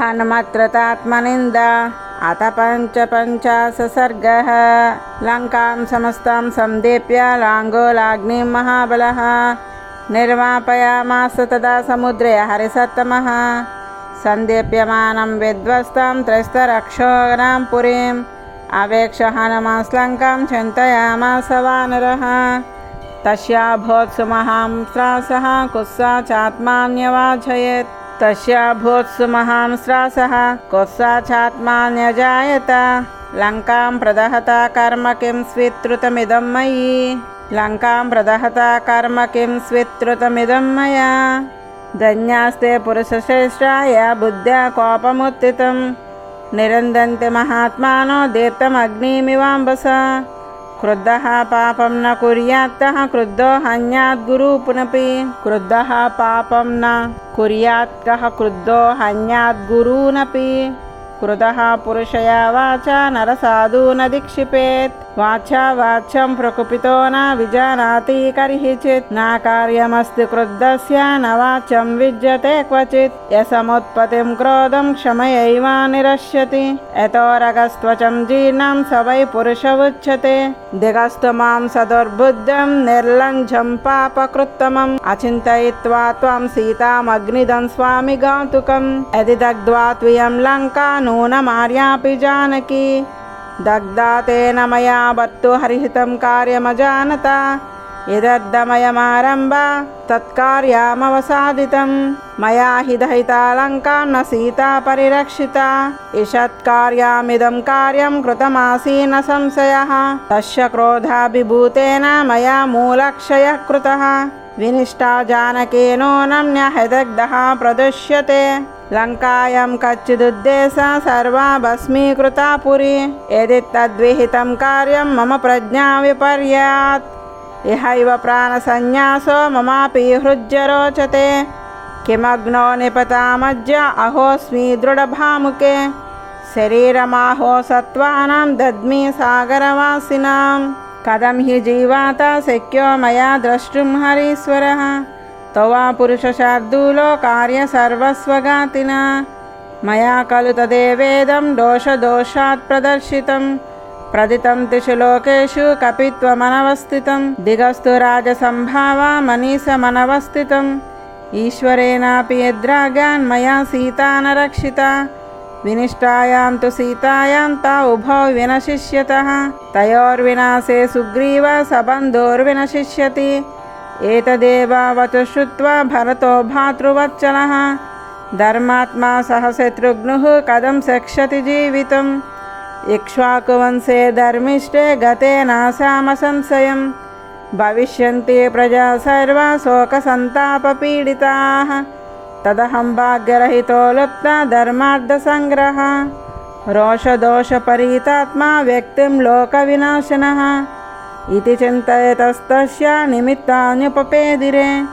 हनुमत्कृतात्मनिन्दा अथ पञ्चपञ्चाश सर्गः। लङ्कां समस्तां संदीप्य लाङ्गोलाग्निं महाबलः निर्वापयामास तदा समुद्रे हरिसत्तमः। सन्दीप्यमानं विध्वस्तं त्रस्तरक्षोणां पुरीम् अवेक्ष्य हनुमांस्लङ्कां चिन्तयामास वानरः। तस्याभूत्सुमहांस्रासः कुत्सा चात्मान्यवाजयेत्। तस्याभूत्सुमहांस्रासः कुत्सा चात्मान्यजायत। लङ्कां प्रदहता कर्म किं स्वीकृतमिदं मयि। लङ्कां प्रदहता कर्म किं स्वीकृतमिदं मया। धन्यास्ते पुरुषश्रेष्ठाय बुद्ध्या कोपमुत्थितं। निरन्दन्ति महात्मानो दीप्तमग्निमिवाम्बसा। क्रुद्धः पापं न कुर्यात्तः क्रुद्धो हन्यात् गुरुपुनपि। क्रुद्धः पापं न कुर्यात्तः क्रुद्धो हन्यात् गुरूनपि। क्रुद्धः पुरुषया वाचा नरसाधु न दीक्षिपेत्। वाचा वाच्यं प्रकुपितो न विजानाति कर्हिचित्। न कार्यमस्ति क्रुद्धस्य न वाच्यं विद्यते क्वचित्। यसमुत्पत्तिं क्रोधं क्षमयैव निरस्यति। यतो रगस्त्वचं जीर्णं स वै पुरुष उच्यते। दिगस्तु मां सदुर्बुद्धं निर्लज्जं पापकृत्तमम्। अचिन्तयित्वा त्वं सीतामग्निदं स्वामि घातुकं। यदि दग्ध्वा त्वयं लङ्का नूनमार्यापि जानकी। दग्धा तेन मया वत्तु हरिहितं कार्यमजानता। यदर्धमयमारम्भ तत्कार्यमवसादितं। मया हि दहिता लङ्कां न सीता परिरक्षिता। ईषत्कार्यमिदं कार्यं कृतमासीन्न संशयः। तस्य क्रोधाभिभूतेन मया मूलक्षयः कृतः। विनिष्टा जानकेनूनं न्यहदग्धः प्रदुष्यते। लङ्कायां कच्चिदुद्देशः सर्वा भस्मीकृता पुरी। यदि तद्विहितं कार्यं मम प्रज्ञा विपर्यात्। इहैव प्राणसन्न्यासो ममापि हृज्य रोचते। किमग्नो निपतामज्ज अहोस्मि दृढभामुके। शरीरमाहो सत्त्वानां दद्मि सागरवासिनां। कथं हि जीवाता शक्यो मया द्रष्टुं हरीश्वरः। तवा पुरुषशार्दूलो कार्य सर्वस्वघातिना। मया खलु तदेवेदं दोषात् प्रदर्शितं। प्रदितं त्रिषु लोकेषु कपित्वमनवस्थितं। दिगस्तु राजसम्भावा मनीषमनवस्थितम्। ईश्वरेणापि यद्रागान् मया सीता न रक्षिता। विनिष्टायां तु सीतायां ता उभौ विनशिष्यतः। तयोर्विनाशे सुग्रीव सबन्धोर्विनशिष्यति। एतदेवावतु श्रुत्वा भरतो भातृवत्सलः। धर्मात्मा सह शत्रुघ्नुः कथं शक्ष्यति जीवितुम्। इक्ष्वाकुवंशे धर्मिष्ठे गते नाशामसंशयम्। भविष्यन्ति प्रजा सर्वा शोकसन्तापपीडिताः। तदहं भाग्यरहितो लुप्ता धर्मार्थसङ्ग्रहः। रोषदोषपरीतात्मा व्यक्तिं लोकविनाशनः। इति चिन्तयतस्तस्य निमित्तान्युपपेदिरे।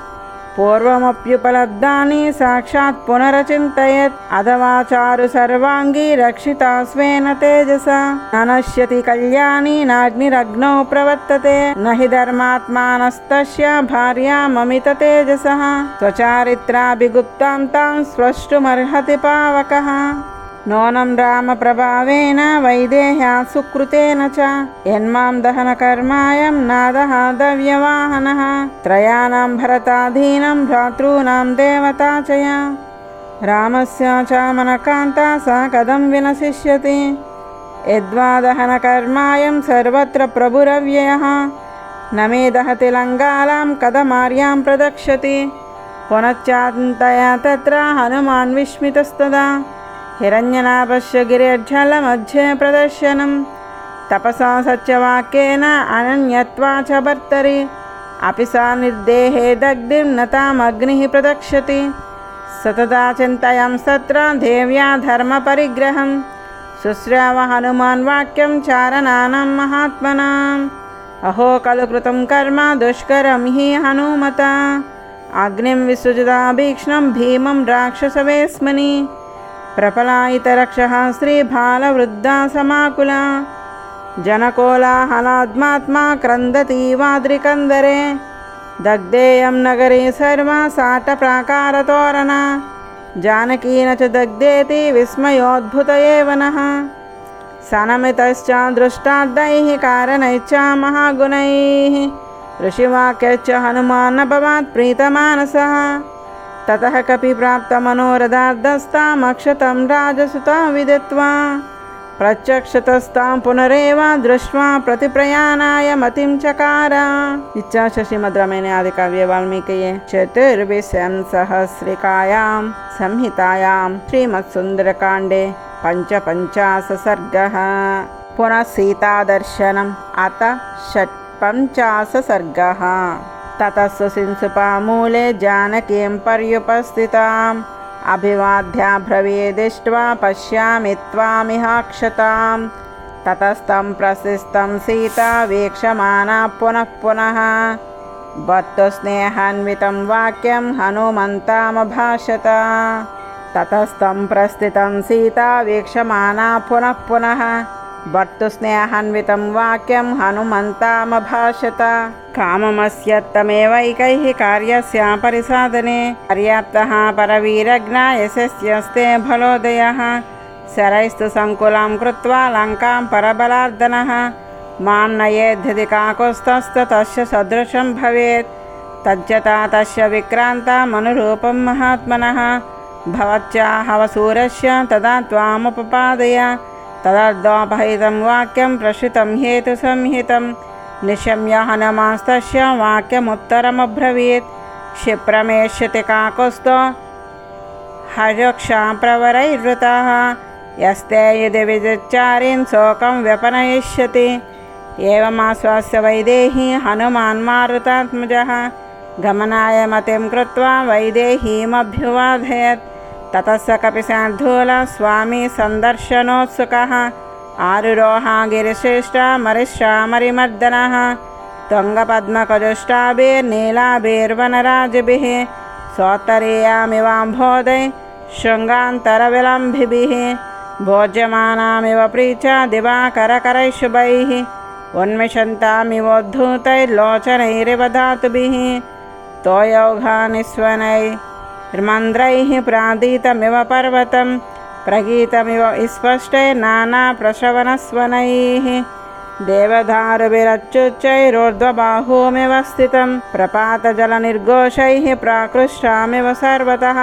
पूर्वमप्युपलब्धानि साक्षात् पुनरचिन्तयत्। अथवा चारु सर्वाङ्गी रक्षिता स्वेन तेजसा। न नश्यति कल्याणी नाग्निरग्नौ प्रवर्तते। न हि धर्मात्मानस्तस्य भार्या ममित तेजसः। स्वचारित्राभिगुप्तां तां स्प्रष्टुमर्हति पावकः। नूनं रामप्रभावेन वैदेह्या सुकृतेन च। यन्मां दहनकर्मायं नादहादव्यवाहनः। त्रयाणां भरताधीनं भ्रातॄणां देवता च या। रामस्य च मनकान्ता सा कथं विनशिष्यति। यद्वा दहनकर्मायं सर्वत्र प्रभुरव्ययः। न मे दहति लङ्कालां कथमार्यां प्रदक्षति। पुनश्चान्तया तत्र हनुमान् विस्मितस्तदा। हिरण्यनाभस्य गिरिर्झलमध्ये प्रदर्शनं। तपसा सत्यवाक्येन अनन्यत्वा च भर्तरि। अपि सा निर्देहे दग्धिं न तामग्निः प्रदक्षति। सतता चिन्तयं तत्र देव्या धर्मपरिग्रहं। शुश्राव हनुमान् वाक्यं चारणानां महात्मनाम्। अहो खलु कृतं कर्म दुष्करं हि हनुमता। अग्निं विसृजदाभीक्ष्णं भीमं राक्षसवेस्मनि। प्रपलायितरक्षः श्रीबालवृद्धा समाकुला। जनकोलाहलात्मात्मा क्रन्दतीवाद्रिकन्दरे। दग्धेयं नगरे सर्वा साटप्राकारतोरणा। जानकी न च दग्धेति विस्मयोद्भुत एव नः सनमितश्च दृष्टाद्दैः कारणैश्च महागुणैः ऋषिवाक्यश्च हनुमानभवात् प्रीतमानसः ततः कपिप्राप्तमनोरथार्थस्तामक्षतं राजसुता विदित्वा प्रत्यक्षतस्तां पुनरेव दृष्ट्वा प्रतिप्रयाणाय मतिं चकार। इच्छा श्रीमद्रामायणे आदिकाव्ये वाल्मीकिये चतुर्विंशं सहस्रिकायां संहितायां श्रीमत्सुन्दरकाण्डे पञ्चपञ्चाशः सर्गः। पुनः सीतादर्शनम् अथ षट्पञ्चाशः सर्गः। ततः सुसिंसुपामूले जानकीं पर्युपस्थिताम् अभिवाद्याब्रवीदिष्ट्वा पश्यामि त्वामिहाक्षतां ततस्तं प्रसिस्तं सीता वीक्षमाना पुनः पुनः भर्तुस्नेहान्वितं वाक्यं हनुमन्तामभाषत ततस्तं प्रस्थितं सीता वीक्षमाना पुनः पुनः भर्तुस्नेहान्वितं वाक्यं हनुमन्तामभाषत काममस्यत्तमेवैकैः कार्यस्य परिसाधने पर्याप्तः परवीरज्ञा यशस्यस्ते फलोदयः शरैस्तु सङ्कुलं कृत्वा लङ्कां परबलार्दनः मां नयेद्यदि काकुत्स्थस्तस्य सदृशं भवेत् तज्जता तस्य विक्रान्तमनुरूपं महात्मनः भवत्याहवसूरस्य तदा त्वामुपपादय तदर्धोपहितं वाक्यं प्रश्रुतं हेतुसंहितं निशम्य हनुमांस्तस्य वाक्यमुत्तरमब्रवीत् क्षिप्रमेष्यति काकुत्स्थो हर्यक्षाप्रवरैर्वृतः यस्ते यदि विजिच्चारीन् शोकं व्यपनयिष्यति एवमाश्वास्य वैदेही हनुमान् मारुतात्मजः गमनाय मतिं कृत्वा वैदेहीमभ्युवादयत् ततः स कपिशार्दूलः स्वामी सन्दर्शनोत्सुकः आरुरोहा गिरिश्रेष्ठमरिश्रामरिमर्दनः त्वङ्गपद्मकजुष्टाभिर्नीलाभिर्वनराजभिः सोत्तरीयामिवाम्भोदै शृङ्गान्तरविलम्बिभिः भोज्यमानामिव प्रीत्या दिवाकरकरैः शुभैः उन्मिषन्तामिवोद्धूतैर्लोचनैरिव धातुभिः तोयौघानिस्वनैर्मन्द्रैः प्रादितमिव पर्वतं प्रगीतमिव स्पष्टै नानाप्रशवनस्वनैः देवदारुभिरच्युच्चैरोर्ध्वबाहुमिव स्थितं प्रपातजलनिर्घोषैः प्राकृष्टामिव सर्वतः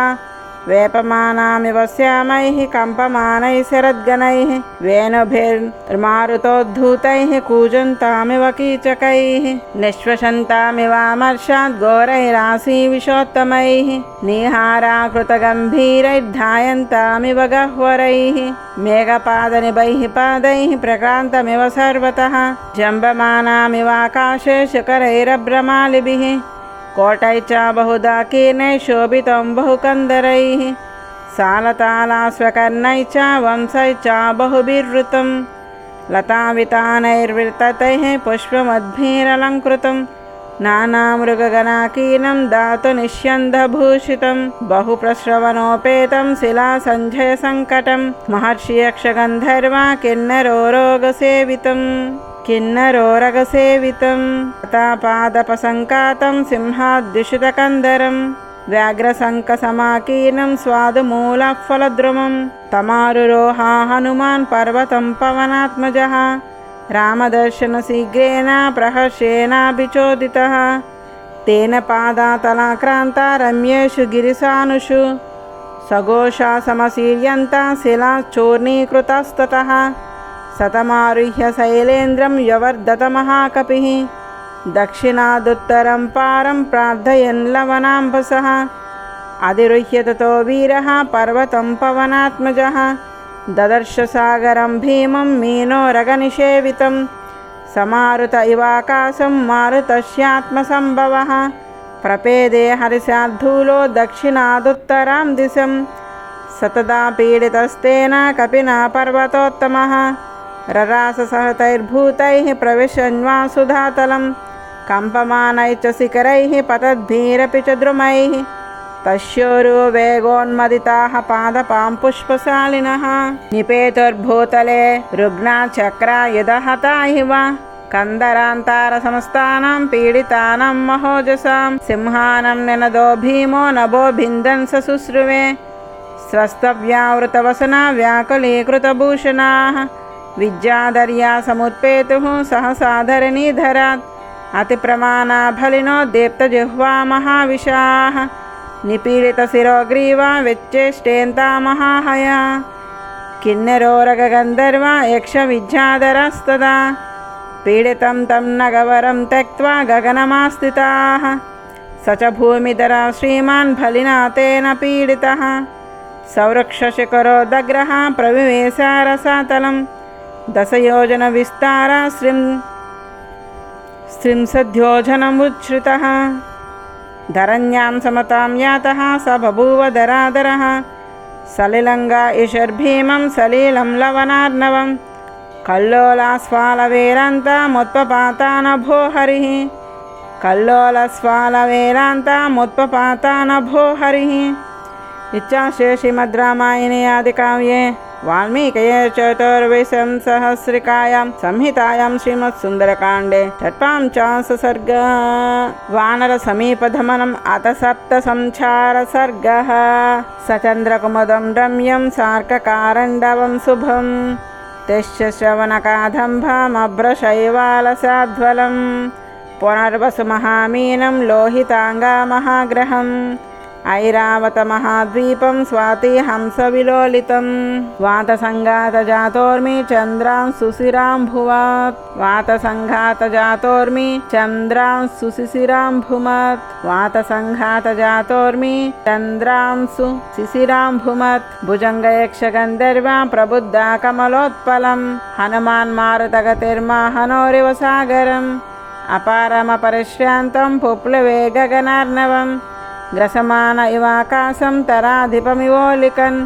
वेपमानामिव श्यामैः कम्पमानैः शरद्गणैः वेणुभिर्मारुतोद्धूतैः कूजन्तामिव कीचकैः निःश्वसन्तामिवामर्षात् घोरैराशीविषोत्तमैः निहाराकृतगम्भीरैर्ध्यायन्तामिव गह्वरैः मेघपादनिभैः पादैः प्रक्रान्तमिव सर्वतः जम्बमानामिवाकाशे शिखरैरभ्रमालिभिः कोटैः च बहुधा कीर्णैः शोभितं बहुकन्दरैः सालतालास्वकर्णैः च वंशैः च बहुभिर्वृतं लतावितानैर्विततैः पुष्पमद्भिरलङ्कृतं नानामृगगणाकीर्णं धातुनिष्यन्धभूषितं बहुप्रश्रवणोपेतं शिलासञ्जयसङ्कटं महर्षियक्षगन्धर्वा किन्नरोरगसेवितं तापादपसङ्कातं सिंहाद्युषितकन्दरं व्याघ्रशङ्खसमाकीर्णं स्वादुमूलफलद्रुमं तमारुरोहा हनुमान् पर्वतं पवनात्मजः रामदर्शनशीघ्रेण प्रहर्षेणाभिचोदितः तेन पादातलाक्रान्ता रम्येषु गिरिसानुषु सघोषा समशीर्यन्ता शिलाचूर्णीकृतस्ततः शतमारुह्य शैलेन्द्रं व्यवर्धत महाकपिः दक्षिणादुत्तरं पारं प्रार्थयन् लवनाम्बसः अधिरुह्य ततो वीरः पर्वतं पवनात्मजः ददर्श सागरं भीमं मीनोरगनिषेवितं समारुत इवाकाशं मारुतस्यात्मसम्भवः प्रपेदे हरिशार्दूलो दक्षिणादुत्तरां दिशं सतदा पीडितस्तेन कपिना पर्वतोत्तमः रराससहतैर्भूतैः प्रविशन्वासुधातलं कम्पमानैः च शिखरैः पतद्भिरपि च द्रुमैः तस्योरुवेगोन्मदिताः पादपां पुष्पशालिनः निपेतुर्भूतले रुग्णाचक्रायुधहता इव कन्दरान्तारसमस्तानां पीडितानां महोजसां सिंहानं निनदो भीमो नभो भिन्दन् सशुश्रुवे स्रस्तव्यावृतवसना व्याकुलीकृतभूषणाः विद्याधर्या समुत्पेतुः सहसाधरणीधरात् अतिप्रमाणाफलिनो दीप्तजिह्वा महाविशाः निपीडितशिरोग्रीवा विच्चेष्टेन्ता महाहया किन्नरोरगगन्धर्वा यक्षविद्याधरस्तदा पीडितं तं नगवरं त्यक्त्वा गगनमास्थिताः स च भूमिधरा श्रीमान् फलिना तेन पीडितः सौरक्षशिखरोदग्रः प्रविवेशारसातलं दशयोजनविस्तारा स्त्रिंशद्योजनमुच्छ्रितः धरण्यां समतां यातः स बभूव धराधरः सलिलङ्गा ईशर्भीमं सलीलं लवनार्णवं कल्लोलास्फालवेरान्तामुत्पपातानभो हरिः कल्लोलस्फालवेरान्तामुत्पपातानभो हरिः इत्याशे श्रीमद्रामायणे आदिकाव्ये वाल्मीकये चतुर्विंशतिसहस्रिकायां संहितायां श्रीमत्सुन्दरकाण्डे षट्पञ्चाश सर्ग वानरसमीपधमनम् अथ सप्तसंचारसर्गः सचन्द्रकुमुदं रम्यं सार्ककारण्डवं शुभं तिष्ठ श्रवणकादम्भमभ्रशैवालसाध्वलं पुनर्वसुमहामीनं लोहिताङ्गामहाग्रहम् ऐरावतमहाद्वीपं स्वातिहंसविलोलितं वातसङ्घातजातोर्मि चन्द्रांशुशिशिराम्भुवत् वातसङ्घातजातोर्मि चन्द्रांशुशिशिराम्भुमत् वातसङ्घातजातोर्मि चन्द्रांशुशिशिराम्भुमत् भुजङ्गयक्षगन्धर्वा प्रबुद्धा कमलोत्पलं हनुमान्मारुतगतिर्माहनोरिव सागरम् अपारमपरिश्रान्तं पुप्लवे गगनार्णवम् ग्रसमान इवाकाशं तराधिपमिवोलिकन्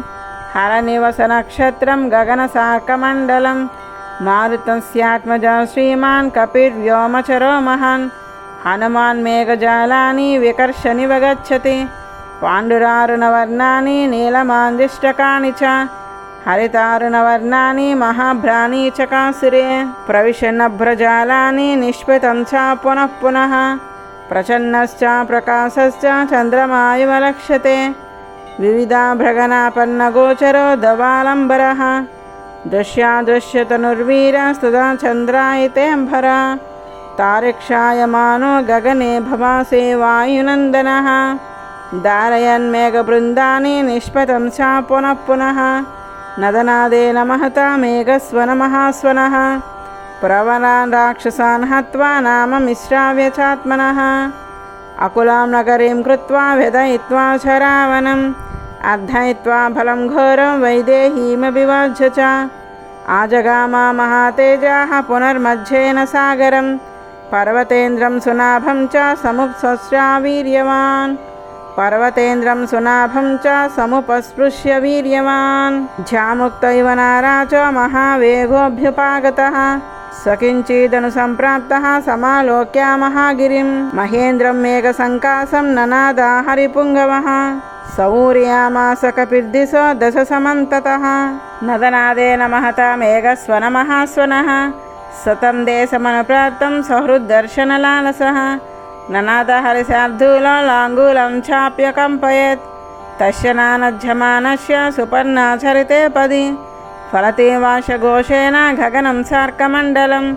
हरनिवसनक्षत्रं गगनसार्कमण्डलं मारुतस्यात्मजा श्रीमान् कपिर्व्योमचरो महान् हनुमान् मेघजालानि विकर्षनिवगच्छति पाण्डुरारुणवर्णानि नीलमाञ्जिष्टकानि च हरितारुणवर्णानि महाभ्राणी चकासुरे प्रविशन्नभ्रजालानि निष्पितं च पुनः पुनः प्रचन्नश्च प्रकाशश्च चन्द्रमा इव लक्ष्यते विविधाभ्रगनापन्नगोचरो दवालम्बरः दृश्यादृश्यतनुर्वीरस्तदा चन्द्रायतेऽम्भरा तारिक्षायमानो गगने भवासे वायुनन्दनः धारयन्मेघबृन्दानि निष्पतं च पुनः पुनः नदनादेन महता मेघस्वनमहास्वनः प्रवरान् राक्षसान् हत्वा नाममिश्राव्य चात्मनः अकुलां नगरीं कृत्वा व्यदयित्वा च रावणम् अर्धयित्वा फलं घोरं वैदेहीमविवर्ज्य च आजगामा महातेजाः पुनर्मध्येन सागरं पर्वतेन्द्रं सुनाभं च समुपस्पृश्य पर्वतेन्द्रं सुनाभं च समुपस्पृश्य वीर्यवान् झ्यामुक्त इव नाराज महावेगोऽभ्युपागतः सकिञ्चिदनुसम्प्राप्तः समालोक्य महागिरिं महेन्द्रं मेघसङ्काशं ननादा हरिपुङ्गवः सौर्यामास कपिर्दिशो दशसमन्ततः नदनादेन महता मेघस्वनमहास्वनः सतं देशमनुप्राप्तं सहृद्दर्शनलालसः ननाद हरिशार्दूलो लाङ्गूलं चाप्यकम्पयेत् तस्य नानध्यमानस्य सुपर्णाचरिते पदि फलति वाशघोषेण गगनं सार्कमण्डलम्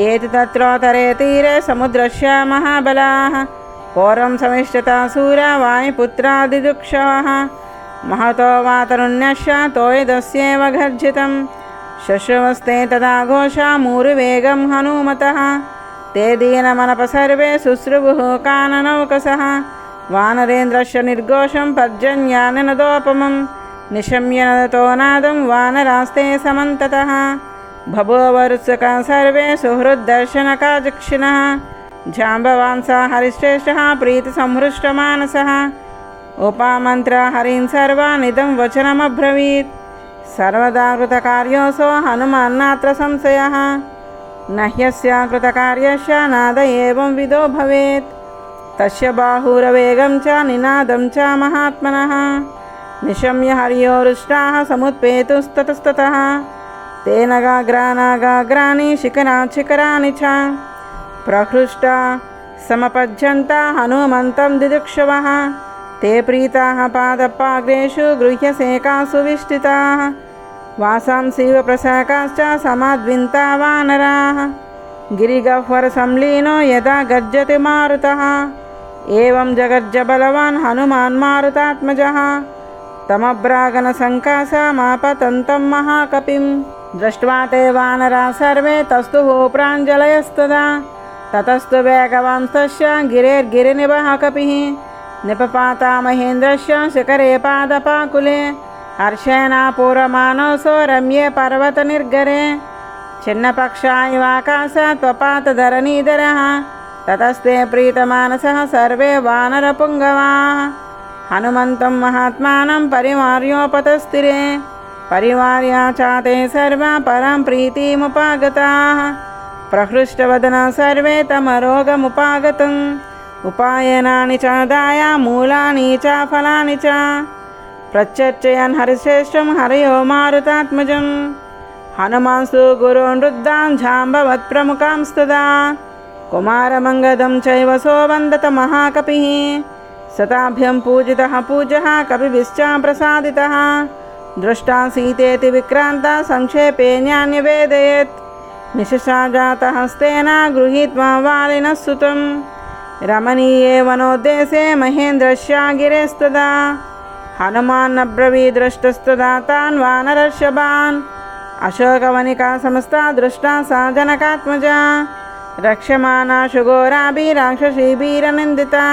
एति तत्रोत्तरे तीरे समुद्रस्य महाबलाः पौरं समिष्टता सूरा वायुपुत्रादिदुक्षवः महतो वातरुण्यस्य तोयदस्येव गर्जितं शश्रुवस्ते तदा घोषा मूरुवेगं हनूमतः ते दीनमनपसर्वे शुश्रुवुः काननौकसः वानरेन्द्रस्य निर्घोषं पर्जन्यानिनदोपमं निशम्य नदतो नादं वानरास्ते समन्ततः बभूवरुत्सुका सर्वे सुहृद्दर्शनकाचक्षिणः जाम्बवांसा हरिश्रेष्ठः प्रीतिसंहृष्टमानसः उपामन्त्र हरीन् सर्वानिदं वचनमब्रवीत् सर्वदा कृतकार्योऽसो हनुमान्नात्र संशयः न ह्यस्य कृतकार्यस्य नाद एवं विदो भवेत् तस्य बाहुरवेगं च निनादं च महात्मनः निशम्य हर्योरुष्टाः समुत्पेतुस्ततस्ततः तेन गाग्रानि शिखरानि च प्रहृष्टा समपज्यन्ता हनुमन्तं दिदिक्षवः ते प्रीताः पादपाग्रेषु गृह्यसेकासु विष्टिताः वासांसीव प्रशाकाश्च समाद्विन्ता वानराः गिरिगह्वरसंलीनो यदा गर्जति मारुतः एवं जगर्ज बलवान् हनुमान् मारुतात्मजः तमब्रागनसङ्काशमापतन्तं महाकपिं दृष्ट्वा ते वानराः सर्वे तस्तुः प्राञ्जलयस्तदा ततस्तु वेगवंस्तस्य गिरेर्गिरिनिभः कपिः निपपाता महेन्द्रस्य शिखरे पादपाकुले हर्षेणापूरमानोऽसो रम्ये पर्वतनिर्गरे छिन्नपक्षायवाकाशात् पपातधरणीधरः ततस्ते प्रीतमानसः सर्वे वानरपुङ्गवाः हनुमन्तं महात्मानं परिवार्योपतस्थिरे परिवार्या चाते सर्वा परां प्रीतिमुपागताः प्रहृष्टवदना सर्वे तमरोगमुपागतम् उपायनानि च दाया मूलानि च फलानि च प्रचर्चयन् हरिश्रेष्ठं हरयो मारुतात्मजं हनुमांस्तु गुरून् वृद्धान् झाम्बवत्प्रमुखांस्तदा कुमारमङ्गदं चैव सोवन्दत महाकपिः शताभ्यं पूजितः पूज्यः कपिभिश्च प्रसादितः दृष्टा सीतेति विक्रान्ता संक्षेपे न्यान्यवेदयेत् निशशा जातः हस्तेन गृहीत्वा वालिनः सुतं रमणीये वनोद्देशे महेन्द्रस्य गिरेस्तदा हनुमान्नब्रवीद्रष्टस्तदा तान् वानरर्षभान् अशोकवनिका समस्ता दृष्टा सा जनकात्मजा रक्षमाना शुघोराभिराक्षसीभिरनिन्दिता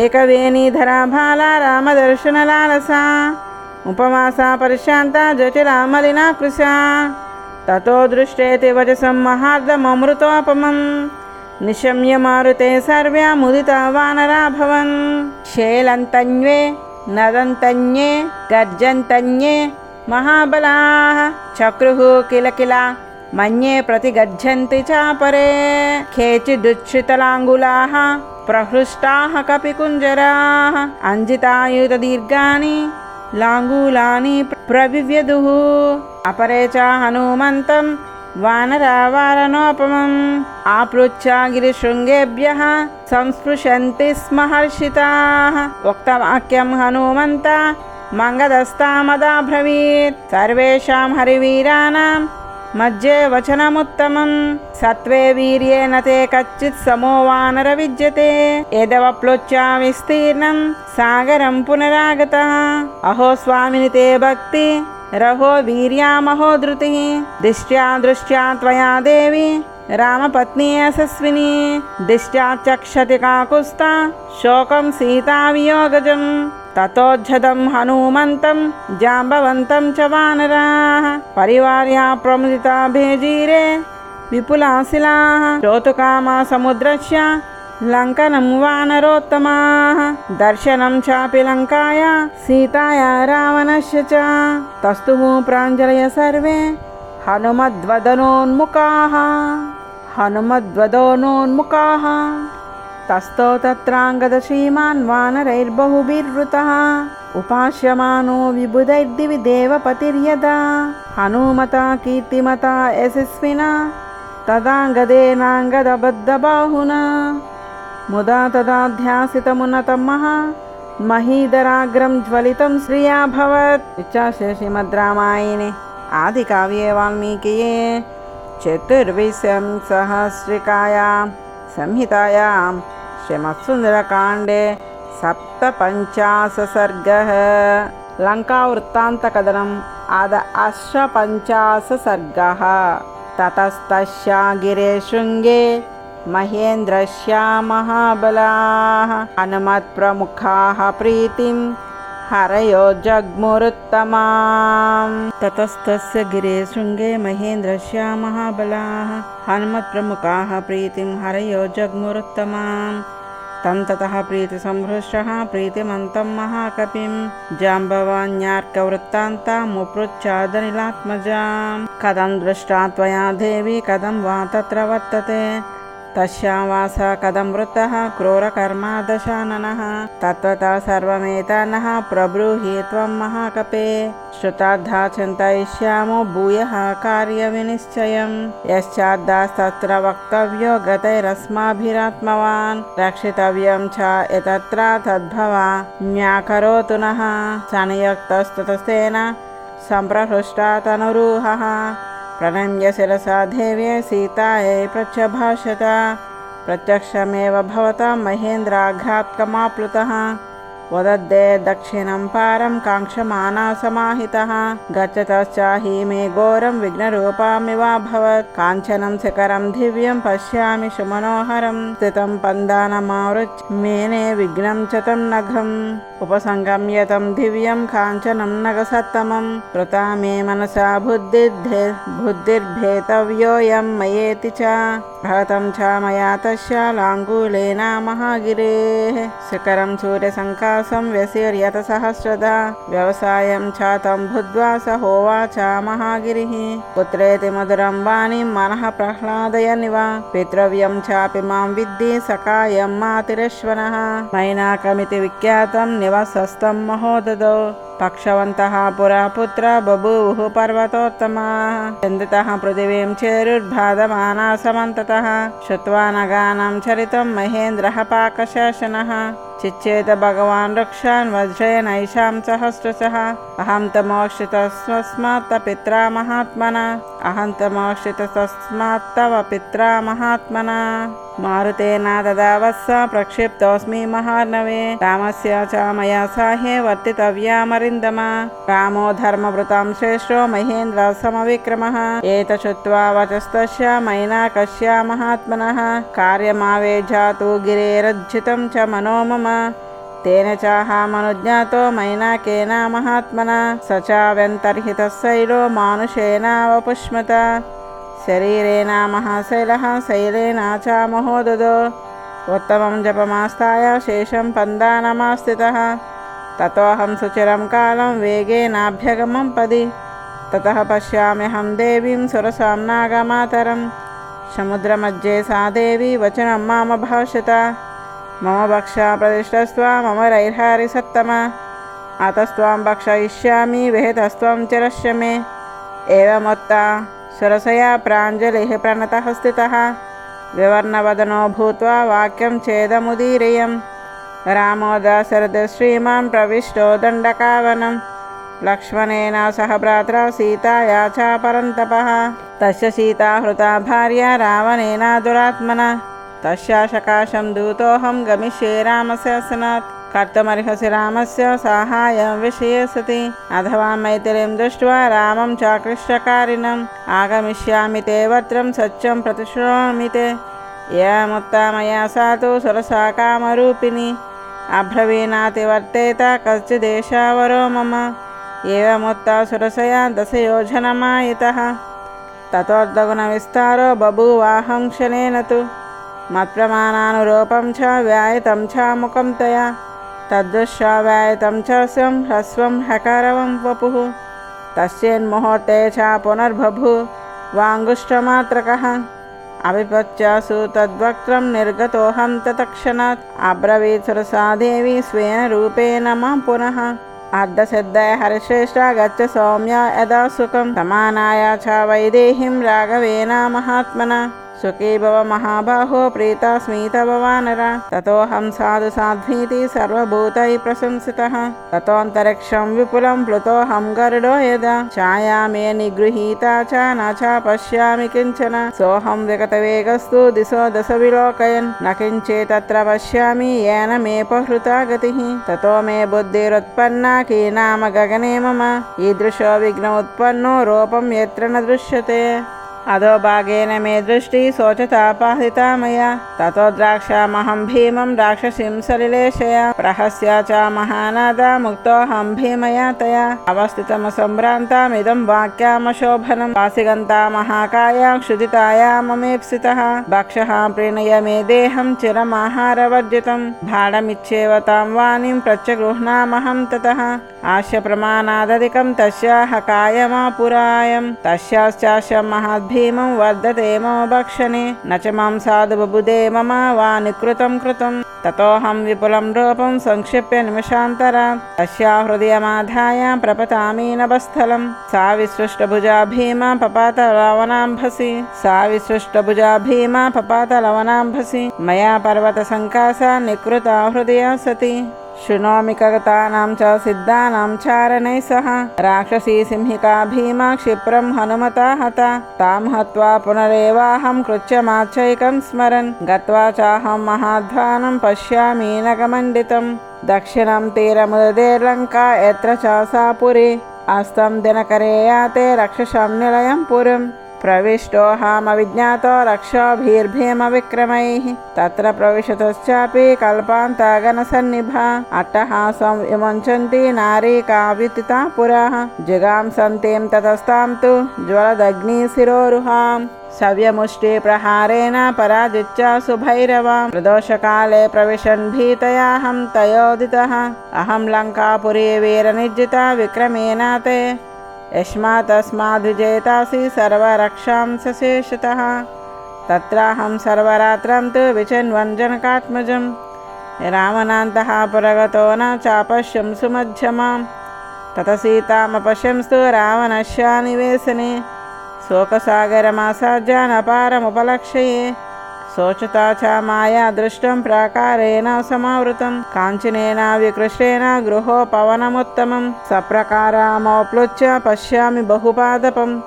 एकवेणीधरा भाला रामदर्शनलालसा उपमासा परिशान्ता जटिला मलिना कृशा ततो दृष्टेति वचसं महार्दममृतोपमं निशम्य मारुते सर्व्या मुदिता वानराभवन् शेलन्तन्ये नदन्तन्ये गर्जन्तन्ये महाबलाः चक्रुः किल किल मन्ये प्रतिगच्छन्ति चापरे केचिदुच्छ्रितलाङ्गुलाः प्रहृष्टाः कपिकुञ्जराः अंजितायुधदीर्घानि लाङ्गूलानि प्रविव्यदुः अपरे च हनुमन्तं वानरावारणोपमम् आपृच्छा गिरिशृङ्गेभ्यः संस्पृशन्ति स्म हर्षिताः उक्तवाक्यं हनुमन्ता मङ्गदस्तामदाब्रवीत् सर्वेषां हरिवीराणां मध्ये वचनमुत्तमं सत्त्वे वीर्येण ते कच्चित् समो वानर विद्यते यदवप्लुत्या विस्तीर्णं सागरं पुनरागतः अहो स्वामिनि ते भक्ति रहो वीर्यामहो धृतिः दिष्ट्या दृष्ट्या त्वया देवी रामपत्नी यशस्विनी दिष्ट्या चक्षति काकुस्ता शोकं सीतावियोगजम् ततोज्झदं हनुमन्तं जाम्बवन्तं च वानराः परिवार्या प्रमुदिता भेजीरे विपुलाशिलाः श्रोतुकामा समुद्रस्य लङ्कनं वानरोत्तमाः दर्शनं चापि लङ्काया सीताया रावणस्य च तस्तुः प्राञ्जलय सर्वे हनुमद्वदनोन्मुखाः तस्थो तत्राङ्गद श्रीमान् वानरैर्बहुभिर्वृतः उपास्यमानो विबुधैर्दिवि देवपतिर्यदा हनुमता कीर्तिमता यशस्विना तदाङ्गदेनाङ्गदबद्धबाहुना मुदा तदाध्यासितमुन्नतं महीधराग्रं ज्वलितं श्रियाभवत्। इच्छासे श्रीमद्रामायणे आदिकाव्ये वाल्मीकिये चतुर्विंशतिसहस्रिकायां संहितायां श्रीमत्सुन्दरकाण्डे 57 सर्गः लङ्कावृत्तान्तकथनम् आद 58 सर्गः। ततस्तस्या गिरे शृङ्गे महेन्द्रस्य महाबलाः हनुमत्प्रमुखाः प्रीतिं हरयो जग्मुरुत्तमाम्। ततस्तस्य गिरे शृङ्गे महेन्द्रस्य महाबलाः हनुमत्प्रमुखाः प्रीतिं हरयो जग्मुरुत्तमाम्। तं ततः प्रीतिसंहृष्टः प्रीतिमन्तं महाकपिं जाम्बवान्यार्कवृत्तान्तमुपृच्छादनिलात्मजां कथं दृष्टा त्वया देवी कथं वा तत्र वर्तते తస్యాం వాస కథం వృత్తః క్రూరకర్మా దశాననః తత్వతా సర్వమేతాన్నః ప్రబ్రూహి త్వం మహాకపే శ్రుతార్థా చింతయిష్యామో భూయః కార్యవినిశ్చయం యశ్చాద్దాస్తత్ర వక్తవ్యో గతైరస్మాభిరాత్మవాన్ రక్షితవ్యం చ యతత్ర తద్భవా న్యాకరోతు నః సనియుక్తస్తతస్తేన సంప్రహృష్టా తనురూహః ప్రణమ్య శిరసా దేవ్యై సీతాయై ప్రత్యభాషత ప్రత్యక్షమేవ భవతాం మహేంద్రాఘ్రాత్కమాప్లుతః వదద్దే దక్షిణం పారం కాంక్షమానా సమాహితః గచ్చతశ్చాహి మే ఘోరం విఘ్నరూపమివాభవత్ కాంచనం శిఖరం దివ్యం పశ్యామి సుమనోహరం స్థితం పందానమావృచ్య మేనే విఘ్నం చ తం నఘం ఉపసంగమ్య తం దివ్యం కాంచనం నగసత్తమం కృతా మే మనసా బుద్ధిర్భేతవ్యోయం మయేతి చ భరతం చ మయా తస్య లాంగూలేన మహాగిరేః శిఖరం సూర్యసంకాసం వ్యసీర్యత సహస్రదా వ్యవసాయం చాతం భుద్వా స హోవాచ మహాగిరిః పుత్రేతి మధురం వాణిం మనః ప్రహ్లాదయనివ పితృవ్యం చాపి మాం విద్ధి సకాయం మాతిరేశ్వరః మైనాకమితి విఖ్యాతం నివసస్తం మహోదదో పక్షవంతః పురా పుత్ర బభూవుః పర్వతోత్తమాః చందితః పృథివీం చేరుర్బాధమానా సమంతతః శ్రుత్వా నగానాం చరితం మహేంద్రః పాకశాసనః చిచ్చేత భగవాన్ వృక్షాన్ వజ్రేణైషాం సహస్రశః అహం తమోక్షితస్మాత్ పిత్రా మహాత్మనా తవ పిత్రా మహాత్మనా మారుతేన తదా వత్స ప్రక్షిప్తోస్మి మహార్ణవే రామస్య చ మయా సాహ్యే వర్తితవ్యామరిందమా రామో ధర్మవృతాం శ్రేష్ఠో మహేంద్ర సమవిక్రమః ఏతశ్రుత్వా వచస్తస్య మైనాకస్య మహాత్మనః కార్యమావేజాతు గిరేరజ్జితం చ మనో మమ తేన చాహమనుజ్ఞాతో మైనాకేన మహాత్మనా స చ వ్యन्तర్హితः శైలో మానుషేణ వపుష్మత శరీరేణ మహాశైలః శైలేన చ మహోదదో ఉత్తమం జపమాస్తాయ శేషం పందానమాస్థితః తతోహం సుచిరం కాలం వేగేనాభ్యగమం పది తతః పశ్యామ్యహం దేవీం సురసాం నాగమాతరం సముద్రమధ్యే సా దేవి వచనం మామభాషత మమ భక్ష ప్రతిష్టస్త్వ మమ రైర్హారి సత్తమ అతస్త్వం భక్షయిష్యామి విహితస్త్వం చిరస్య మే ఏవముత్తా సురసయా ప్రాంజలిః ప్రణతః స్థితః వివర్ణవదనో భూత్వా వాక్యం చేదముదీరయం రామో దశరథ శ్రీమాన్ ప్రవిష్టో దండకావనం లక్ష్మణేన సహ భ్రాత్రా సీతాయా చ పరంతపః తస్య సీతా హృతా భార్య రావణేన దురాత్మనా తస్యా సకాశం దూతోహం గమిష్యే రామశాసనాత్ కర్తుమర్హసి రామస్య సాహాయం విషయే సతి అథవా మైథిలీం దృష్ట్వా రామం చాకృష్టకారిణం ఆగమిష్యామి తే వత్రం సత్యం ప్రతిశృణోమి తే ఏముత్తమయా సా తు సురసా కామరూపిణి అబ్రవీనాతి వర్తేత కశ్చిదేశావరో మమ ఏవముత్తా సురసయా దశయోజనమాయితః తతోర్ధగుణ విస్తారో బభూవాహం క్షణేన తు మత్ప్రమాణానురూపం చ వ్యాయతం చ ముఖం తయా తద్దృశ్య వ్యాయతం చ స్వం హ్రస్వం హకారవం వపుః తస్యేన్ముహూర్తే చ పునర్బభూ వాంగుష్ఠమాత్రకః అవిపత్యాసు తద్వక్త్రం నిర్గతోహం తతక్షణాత్ అబ్రవీత్ సురసా దేవి స్వేన రూపేణ మాం పునః అర్ధసిద్ధయ హరిశ్రేష్ఠ గచ్చ సౌమ్య యదా సుఖం సమానాయ చ వైదేహీం రాఘవేన మహాత్మనా సుఖీ భవ మహాబాహో ప్రీతాస్మి తవ వానర తతోహం సాధు సాధ్వీతి సర్వభూతై ప్రశంసితః తతోంతరిక్షం విపులం ప్లుతోహం గరుడో యదా ఛాయామే నిగృహీతా చ న చ పశ్యామి కించన సోహం విగతవేగస్తు దిశో దశ విలోకయన్ న కించేతత్ర పశ్యామి ఏన మే పహృతా గతిః తతో మే బుద్ధిరుత్పన్నా కీనామ గగనే మమ ఈదృశో విఘ్న ఉత్పన్నో రూపం యత్ర న దృశ్యతే అధోభాగేన మే దృష్టి శోచతాపాహితా మయా తతో ద్రాక్షామహం భీమం రాక్షసీం సలిలేశయ ప్రహస్య చ మహానాద ముక్తోహం భీమయా తయా అవస్థితమసంభ్రాంతమిదం వాక్యామశోభనం వాసిగంతా మహాకాయ క్షుదితాయా మమేప్సితః భక్షః ప్రీణయ మే దేహం చిరమాహారవర్జితం భాడమిచ్చేవ తాం వాణిం ప్రత్యగృహ్ణామహం తతః ఆస్య ప్రమాణాదధికం తస్యాః కాయమాపురాయం తస్యాశ్చాస్య మహాద్భి भीमं वर्धते मम भक्षणे न च मां साधु बबुधे मम वा निकृतं कृतं ततोऽहं विपुलं रूपं संक्षिप्य निमिषान्तरात् तस्या हृदयमाधाय प्रपतामि नभस्थलं सा विसृष्टभुजा भीमा पपात लवनाम्भसि मया पर्वतसङ्कासा निकृता हृदया सती शृणोमि कगतानां च सिद्धानां चारणैः सह राक्षसी सिंहिका भीमा क्षिप्रं हनुमता हता तां हत्वा पुनरेवाहं कृत्यमाच्चैकं स्मरन् गत्वा चाहं महाध्वानं पश्यामि नगमण्डितं दक्षिणं तीरमुदीर्लङ्का यत्र च सा पुरी अस्तं दिनकरे याते रक्षसां निलयं पुरीम् प्रविष्टोऽहमविज्ञातो रक्षोभिर्भीमविक्रमैः तत्र प्रविशतश्चापि कल्पान्तगणसन्निभा अट्टहासं विमुञ्चन्ति नारी काव्युत्थिता पुरः जिगांसन्तीं ततस्तां तु ज्वलदग्निशिरोरुहाम् सव्यमुष्टिप्रहारेण पराजित्य सुभैरवां प्रदोषकाले प्रविशन् भीतयाहं तयोदितः अहं लङ्कापुरी वीरनिर्जिता विक्रमेण ते यस्मात्तस्माद्विजेतासि सर्वरक्षां सशेषतः तत्राहं सर्वरात्रं तु विचिन्वन् जनकात्मजं रावणान्तः पुरगतो न चापश्यं सुमध्यमां ततः सीतामपश्यंस्तु रावणस्य निवेशने शोकसागरमासाद्य नपारमुपलक्ष्ये शोचता च माया दृष्टं प्राकारेण समावृतं काञ्चनेन विकृष्टेन गृहोपवनमुत्तमं सप्रकारामोप्लुच्य पश्यामि बहुपादपम्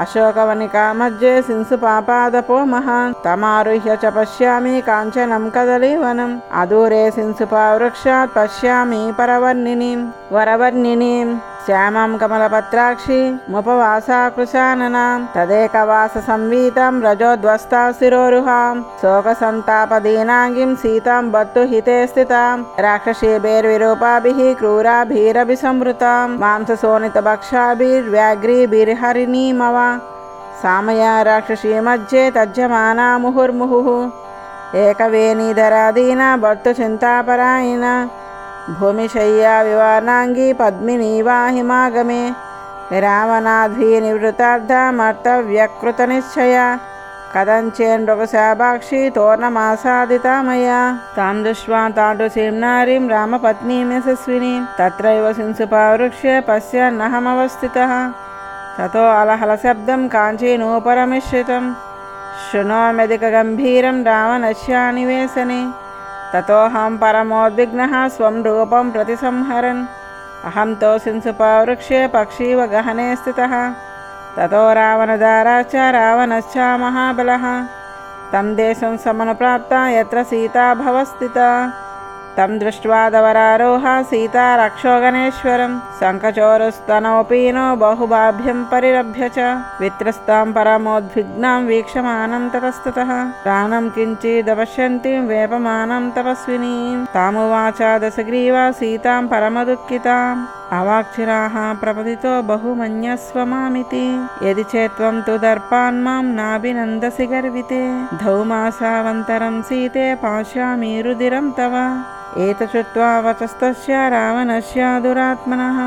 अशोकवनिका मध्ये सिंसुपापादपो महान् तमारुह्य च पश्यामि काञ्चनं कदलीवनम् अदूरे सिंसुपावृक्षात् पश्यामि वरवर्णिनीं श्यामं कमलपत्राक्षी मुपवासाकृशाननां तदेकवाससंवीतं रजोद्वस्ता शिरोरुहां शोकसन्तापदीनाङ्गीं सीतां बद्धुहिते स्थितां राक्षसीभिर्विरूपाभिः क्रूराभिरभिसंवृतां मांसशोणितभक्षाभिर्व्याघ्रीभिर्हरिणीमव सामया राक्षसी मध्ये तज्जमाना मुहुर्मुहुः एकवेणीधरादीना भर्तुचिन्तापरायिना भूमिशय्या विवानांगी पद्मिनी वा हिमागमे रावणाद्भिनिवृतार्धमर्तव्यकृतनिश्चया कदञ्चेन्मृगशाभाक्षी तोर्णमासादिता मया तां दृष्ट्वा तादृशीं नारीं रामपत्नीं यशस्विनीं तत्रैव सिंसुपावृक्षे पश्यन्नहमवस्थितः ततो अलहलशब्दं काञ्चीनूपरमिश्रितं शृणोम्यधिकगम्भीरं रावणस्य निवेशने ततोऽहं परमोद्विग्नः स्वं रूपं प्रतिसंहरन् अहं तो सिंसुपावृक्षे पक्षीव गहने स्थितः ततो रावणदाराश्च रावणश्च महाबलः तं देशं समनुप्राप्ता यत्र सीता भवस्थिता तं दृष्ट्वा दवरारोह सीता रक्षोगणेश्वरं शङ्खचोरुस्तनोपीनो बहुबाभ्यं परिरभ्य च वित्रस्तां परमोद्विग्नां वीक्षमानं ततस्ततः प्राणं किञ्चिदपश्यन्तीं वेपमानं तपस्विनीं तामुवाच दशग्रीवा सीतां परमदुःखिताम् अवाक्चिराः प्रपतितो बहुमन्यस्व मामिति यदि चेत्त्वं तु दर्पान्मां नाभिनन्दसि गर्विते धौमासावन्तरं सीते पास्यामि रुधिरं तव एतच्छ्रुत्वा वचस्तस्य रावणस्य दुरात्मनः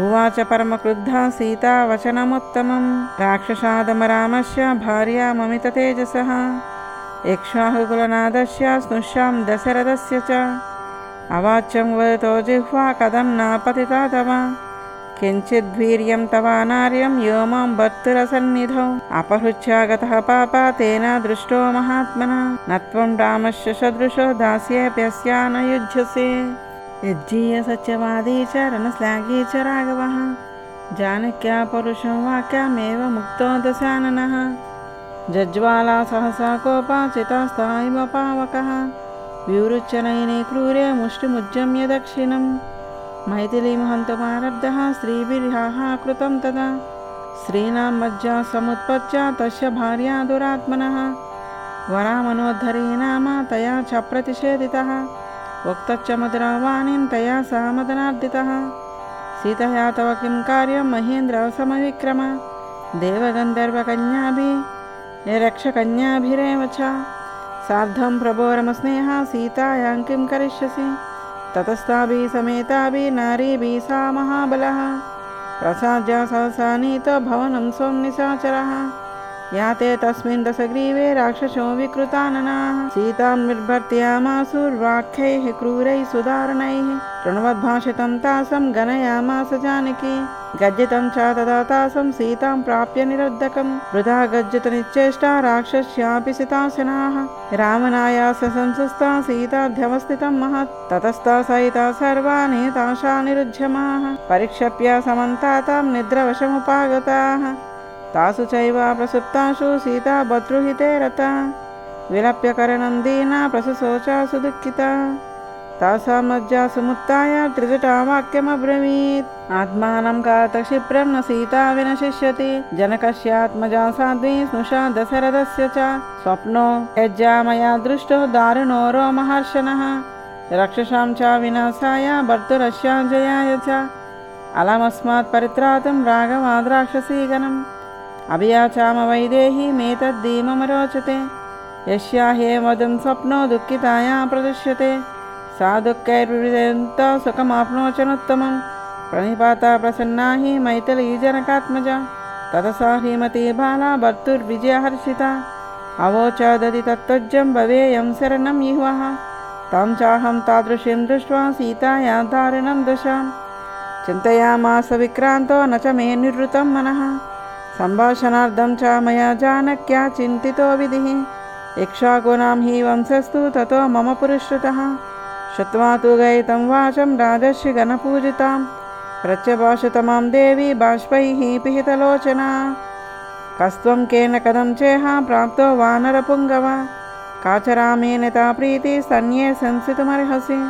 उवाच परमक्रुद्धा सीता वचनमुत्तमं राक्षसादमरामस्य भार्याममिततेजसः इक्ष्वाकुकुलनादस्य स्नुष्यां दशरथस्य च अवाच्यं वदतो जिह्वा कथं न पतिता तव किञ्चिद्वीर्यं तव नार्यं यो मां भर्तुरसन्निधौ अपहृच्छागतः पापा तेन दृष्टो महात्मना न त्वं रामस्य सदृशो दास्येऽप्यस्या न युज्यसे यज्जीय सत्यवादी च रणश्लाघी च राघवः जानक्या परुषं वाक्यमेव मुक्तो दशाननः जज्वाला सहसा कोपाचितास्ताइव पावकः विवृच्य नयने क्रूरे मुष्टिमुज्जम्य दक्षिणं मैथिलीमहन्तमारब्धः स्त्रीभिर्हाः कृतं तदा स्त्रीणां मज्जा समुत्पत्य तस्य भार्या दुरात्मनः वरामनोद्धरी नाम तया च प्रतिषेधितः वक्तच्च मधुरवाणीं तया सा मदनार्दितः सीतया तव किं कार्यं महेन्द्र समविक्रम देवगन्धर्वकन्याभिः रक्षकन्याभिरेव च सार्धं प्रभोरमस्नेहा सीतायां किं करिष्यसि ततस्ताभिः समेताभिः नारीभिः सा महाबलः प्रसाद्य सहसा नीतो भवनं स्वं निशाचरः याते तस्मिन् दशग्रीवे राक्षसो विकृताननाः सीतां निर्भर्त्यामासुर्वाक्यैः क्रूरैः सुदारुणैः तृणवद्भाषितं तासं गणयामास जानकी गज्जितं च तदा तासं सीतां प्राप्य निरुद्धकं वृथा गज्जितनिश्चेष्टा राक्षस्यापि सितासनाः रामनायास संसुस्ता सीताभ्यवस्थितं महत् ततस्ता सहिता सर्वा निहताशा निरुध्यमाः परिक्षप्य समन्तातां निद्रवशमुपागताः तासु चैव प्रसुप्तासु सीता भद्रुहिते रता विलप्य करणं दीना प्रसशोचा सुदुःखिता तासां मज्जा सुमुत्थाय त्रिजटा वाक्यमब्रवीत् आत्मानं कातक्षिप्रं न सीता विनशिष्यति जनकस्यात्मजा साध्वी स्नुषा दशरथस्य च स्वप्नो यज्जा मया दृष्टो दारुणो रोमहर्षणः रक्षसां च विनाशाय भर्तुरस्याजयाय च अलमस्मात् परित्रातुं राघवाद्राक्षसीगणम् अभियाचाम वैदेही मेतद्धीममरोचते यस्या हे वदन् स्वप्नो दुःखिताया प्रदुष्यते सा दुःखैर्विविधन्ता सुखमाप्नोचनोत्तमं प्रणिपाता प्रसन्ना हि मैथिली जनकात्मजा ततसा श्रीमती बाला भर्तुर्विजयहर्षिता अवोचदति तत्त्वज्जं भवेयं शरणं युवः तां चाहं तादृशीं दृष्ट्वा सीताया दारुणं दशां चिन्तयामास विक्रान्तो न च मे निवृत्तं मनः सम्भाषणार्थं च मया जानक्या चिन्तितो विधिः इक्ष्वाकुनां हि वंशस्तु ततो मम पुरुषतः श्रुत्वा तु गयितं वाचं राजर्षि गणपूजितां प्रत्यभाषितमां देवी बाष्पैः पिहितलोचना कस्त्वं केन कथं चेह प्राप्तो वानरपुङ्गव काचरामेनता प्रीति सन्ये संसितुमर्हसि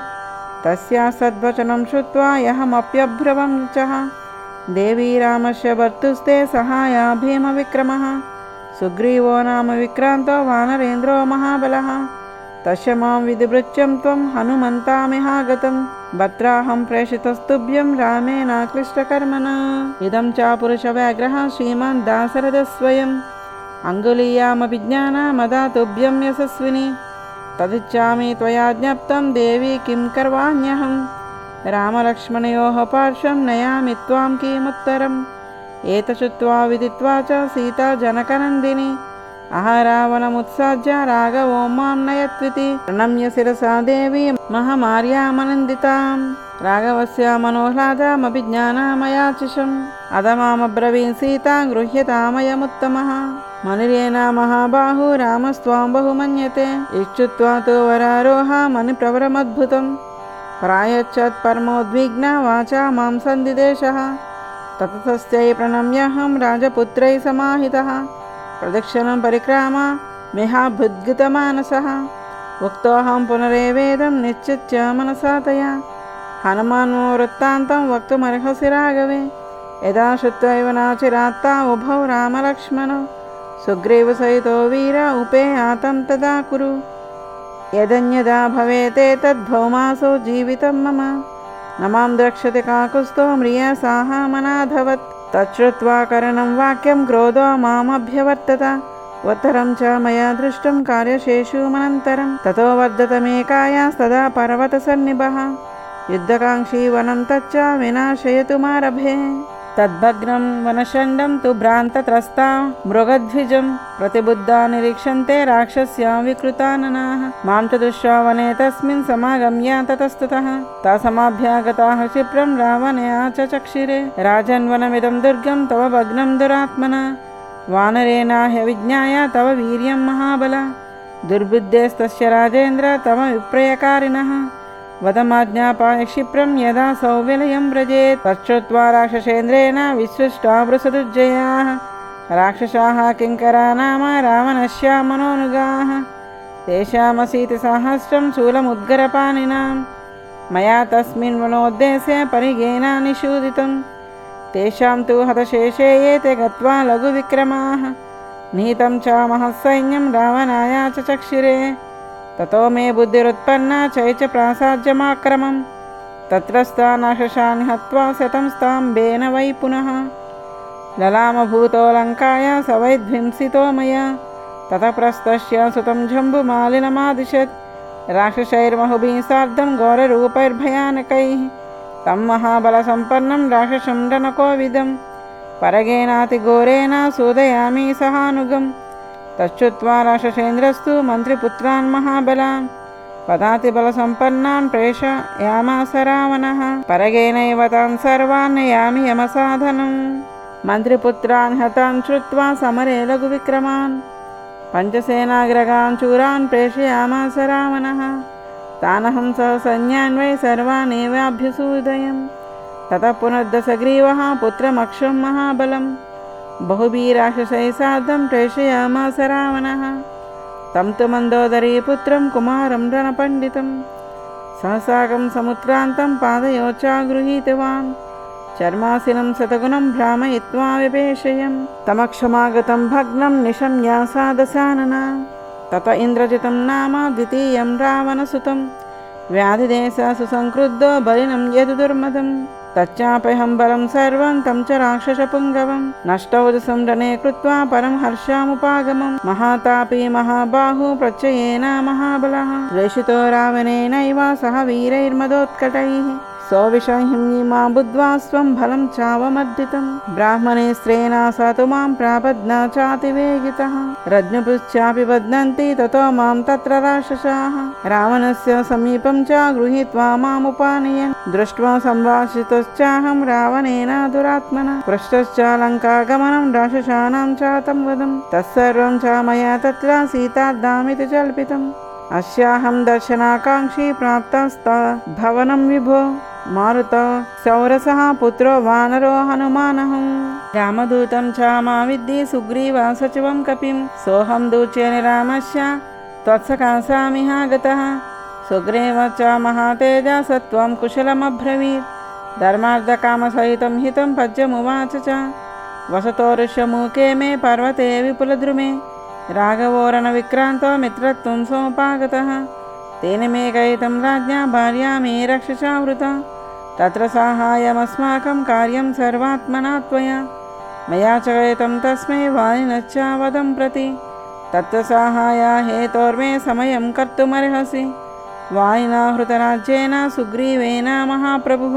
तस्या सद्वचनं श्रुत्वा यहमप्यभ्रवं च देवी रामस्य भर्तुस्ते सहाया भीमविक्रमः सुग्रीवो नाम विक्रान्तो वानरेन्द्रो महाबलः तस्य मां विधिवृत्यं त्वं हनुमन्तामिहागतं भद्राहं प्रेषितस्तुभ्यं रामेण क्लिष्टकर्मणा इदं च पुरुषव्याघ्रः श्रीमान् दाशरथस्वयम् अङ्गुलीयामभिज्ञानमदातुभ्यं यशस्विनी तदिच्छामि त्वया ज्ञप्तं देवी किं करवाण्यहम् रामलक्ष्मणयोः पार्श्वं नयामि त्वां किमुत्तरम् एतश्रुत्वा विदित्वा च सीता जनकनन्दिनी अहरावणमुत्साज्य राघवो मां नयत्विति प्रणम्य शिरसा देवी महामार्यामनन्दितां राघवस्य मनोह्लादमभिज्ञानमयाचिषम् अधमामब्रवीन् सीता गृह्यतामयमुत्तमः मनिरेण महाबाहु रामस्त्वां बहुमन्यते इच्छुत्वा तु वरारोह मणिप्रवरमद्भुतम् प्रायच्छत् परमोद्विग्ना वाचा मां सन्दिदेशः ततस्तस्यै प्रणम्यहं राजपुत्रैः समाहितः प्रदक्षिणं परिक्राम मेहाभुद्गतमानसः उक्तोऽहं पुनरेवेदं निश्चित्य मनसा तया हनुमान्मो वृत्तान्तं वक्तुमर्हसि राघवे यदा श्रुत्वैव नाचिरात्ता उभौ रामलक्ष्मणौ सुग्रीवसहितो वीर उपेयातं तदा कुरु यदन्यदा भवेते तद्भौमासो जीवितं मम न मां द्रक्ष्यते काकुत्स्थो म्रियसाहामनाधवत् तच्छ्रुत्वा करणं वाक्यं क्रोधो मामभ्यवर्तत उत्तरं च मया दृष्टं कार्यशेषुमनन्तरं ततो वर्धतमेकायास्तदा पर्वतसन्निभः युद्धकाङ्क्षी वनं तच्च विनाशयतुमारभे तद्भग्नं वनषण्डं तु भ्रान्तत्रस्ता मृगद्विजं प्रतिबुद्धा निरीक्षन्ते राक्षस्या विकृताननाः मां च दृष्ट्वा वने तस्मिन् समागम्य ततस्ततः तासमाभ्यागताः क्षिप्रं रावणया च चक्षिरे राजन्वनमिदं दुर्गं तव भग्नं दुरात्मना वानरेणाह्यविज्ञाय तव वीर्यं महाबल दुर्बुद्धेस्तस्य राजेन्द्र तव विप्रयकारिणः वदमाज्ञापाय क्षिप्रं यदा सौविलयं व्रजेत् तच्छ्रुत्वा राक्षसेन्द्रेण विसृष्टा वृषदुर्जयाः राक्षसाः किङ्करा नाम रावणस्य मनोनुगाः तेषामशीतिसहस्रं शूलमुद्गरपाणिनां मया तस्मिन् वनोद्देशे परिगेन निषूदितं तेषां तु हतशेषे ये ते गत्वा लघुविक्रमाः निहितं च महत्सैन्यं रावणाय च चक्षिरे ततो मे बुद्धिरुत्पन्ना चैच प्रासाद्यमाक्रमं तत्रस्था राक्षसान् हत्वा शतं स्तम्भेन वै पुनः ललामभूतो लङ्काय स वै ध्वंसितो मया ततः प्रस्थस्य सुतं जम्बुमालिनमादिशत् राक्षसैर्महुभिः सार्धं घोररूपैर्भयानकैः तं महाबलसम्पन्नं राक्षसं डनकोविदं परगेनातिघोरेण सूदयामि सहानुगम् तच्छ्रुत्वा राक्षसेन्द्रस्तु मन्त्रिपुत्रान् महाबलान् पदातिबलसम्पन्नान् प्रेषयामास रावणः। परगेनैव तान् सर्वान् नयामि यमसाधनम्। मन्त्रिपुत्रान् हतान् श्रुत्वा समरे लघुविक्रमान् पञ्चसेनाग्रगान् शूरान् प्रेषयामास रावणः। तानहं सहसैन्यान् वै सर्वानेवाभ्यसूदयम्। ततः पुनर्दशग्रीवः पुत्रमक्षं महाबलं बहुभिराक्षसैः सार्धं प्रेषयामास रावणः। तं तु मन्दोदरीपुत्रं कुमारं रणपण्डितं सहसाकं समुत्क्रान्तं पादयोश्च गृहीतवान्। चर्मासिनं शतगुणं भ्रामयित्वा विपेशयं तमक्षमागतं भग्नं निशम्यासादशानना। तत इन्द्रजितं नाम द्वितीयं रावणसुतं व्याधिदेशः सुसंक्रुद्धो बलिनं यदुर्मदं। तच्चापहं बलं सर्वं तं च राक्षसपुङ्गवं नष्टौजसं रणे कृत्वा परं हर्षामुपागमं। महातापी महाबाहु प्रचयेन महाबलः प्रेषितो रावणेनैव सह वीरैर्मदोत्कटैः सौविषहिमा बुद्ध्वा स्वं फलं चावमर्दितं। ब्राह्मणे स्त्रेण स तु मां प्रापद्न चातिवेगितः रज्ञपुश्चापि बध्नन्ति ततो मां तत्र राक्षसाः। रावणस्य समीपं च गृहीत्वा मामुपानयन् दृष्ट्वा संभाषितश्चाहं रावणेन दुरात्मना पृष्टश्च लङ्कागमनं राक्षसानां च तं वदं तत्सर्वं च मया तत्र सीतार्धामिति कल्पितम्। अस्याहं दर्शनाकाङ्क्षी प्राप्तस्तभवनं विभो मारुत सौरसः पुत्रो वानरो हनुमानहं। रामदूतं च मा विद्धि सुग्रीव सचिवं कपिं सोऽहं दूचेन रामस्य त्वत्सकाशामिहागतः। सुग्रीव च महातेजा सत्वं कुशलमब्रवीत् धर्मार्धकामसहितं हितं पद्यमुवाच च वसतो ऋष्यमूके मे पर्वते विपुलद्रुमे राघवो रणविक्रान्तो मित्रत्वं सोपागतः। तेन मे कथितं राज्ञा भार्या मे रक्षसावृता तत्र साहाय्यमस्माकं कार्यं सर्वात्मना त्वया मया च कथितं तस्मै वालिनश्च वदं प्रति तत्र साहाय्य हेतोर्मे समयं कर्तुमर्हसि। वालिना हृतराज्येन सुग्रीवेन महाप्रभुः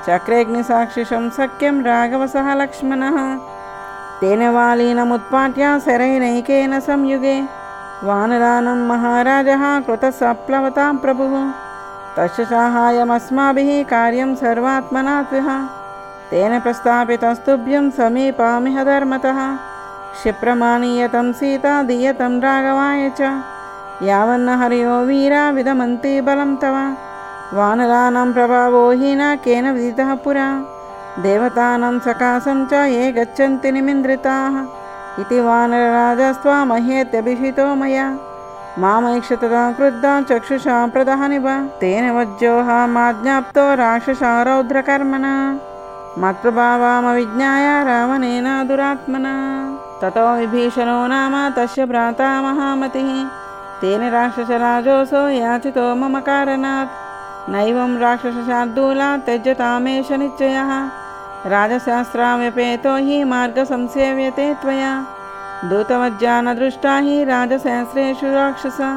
चक्रेऽग्निसाक्षिषं सख्यं राघवसह लक्ष्मणः। तेन वालिनमुत्पाट्य शरैनैकेन संयुगे वानरानं महाराजः कृतसप्लवतां प्रभुः तस्य साहाय्यमस्माभिः कार्यं सर्वात्मना त्वः। तेन प्रस्थापितस्तुभ्यं समीपामिह धर्मतः क्षिप्रमाणीयतं सीता दीयतं राघवाय च यावन्न हर्यो वीरा विदमन्ति बलं तव। वानराणां प्रभावो हीना केन विदितः पुरा देवतानां सकाशं च ये गच्छन्ति निमिन्द्रिताः इति वानरराजस्त्वामहेत्यभिषितो मया मामैक्षतदा क्रुद्धा चक्षुषा प्रदहनिव तेन वज्रोहामाज्ञाप्तो राक्षसा रौद्रकर्मणा मत्प्रभावामविज्ञाय रावणेन दुरात्मना। ततो विभीषणो नाम तस्य भ्राता महामतिः तेन राक्षसराजोऽसौ याचितो मम कारणात् नैवं राक्षसशार्दूला त्यज्यतामेष निश्चयः। राजशास्त्राव्यपेतो हि मार्गसंसेव्यते त्वया दूतवज्जा न दृष्टा हि राजशास्त्रेषु राक्षसा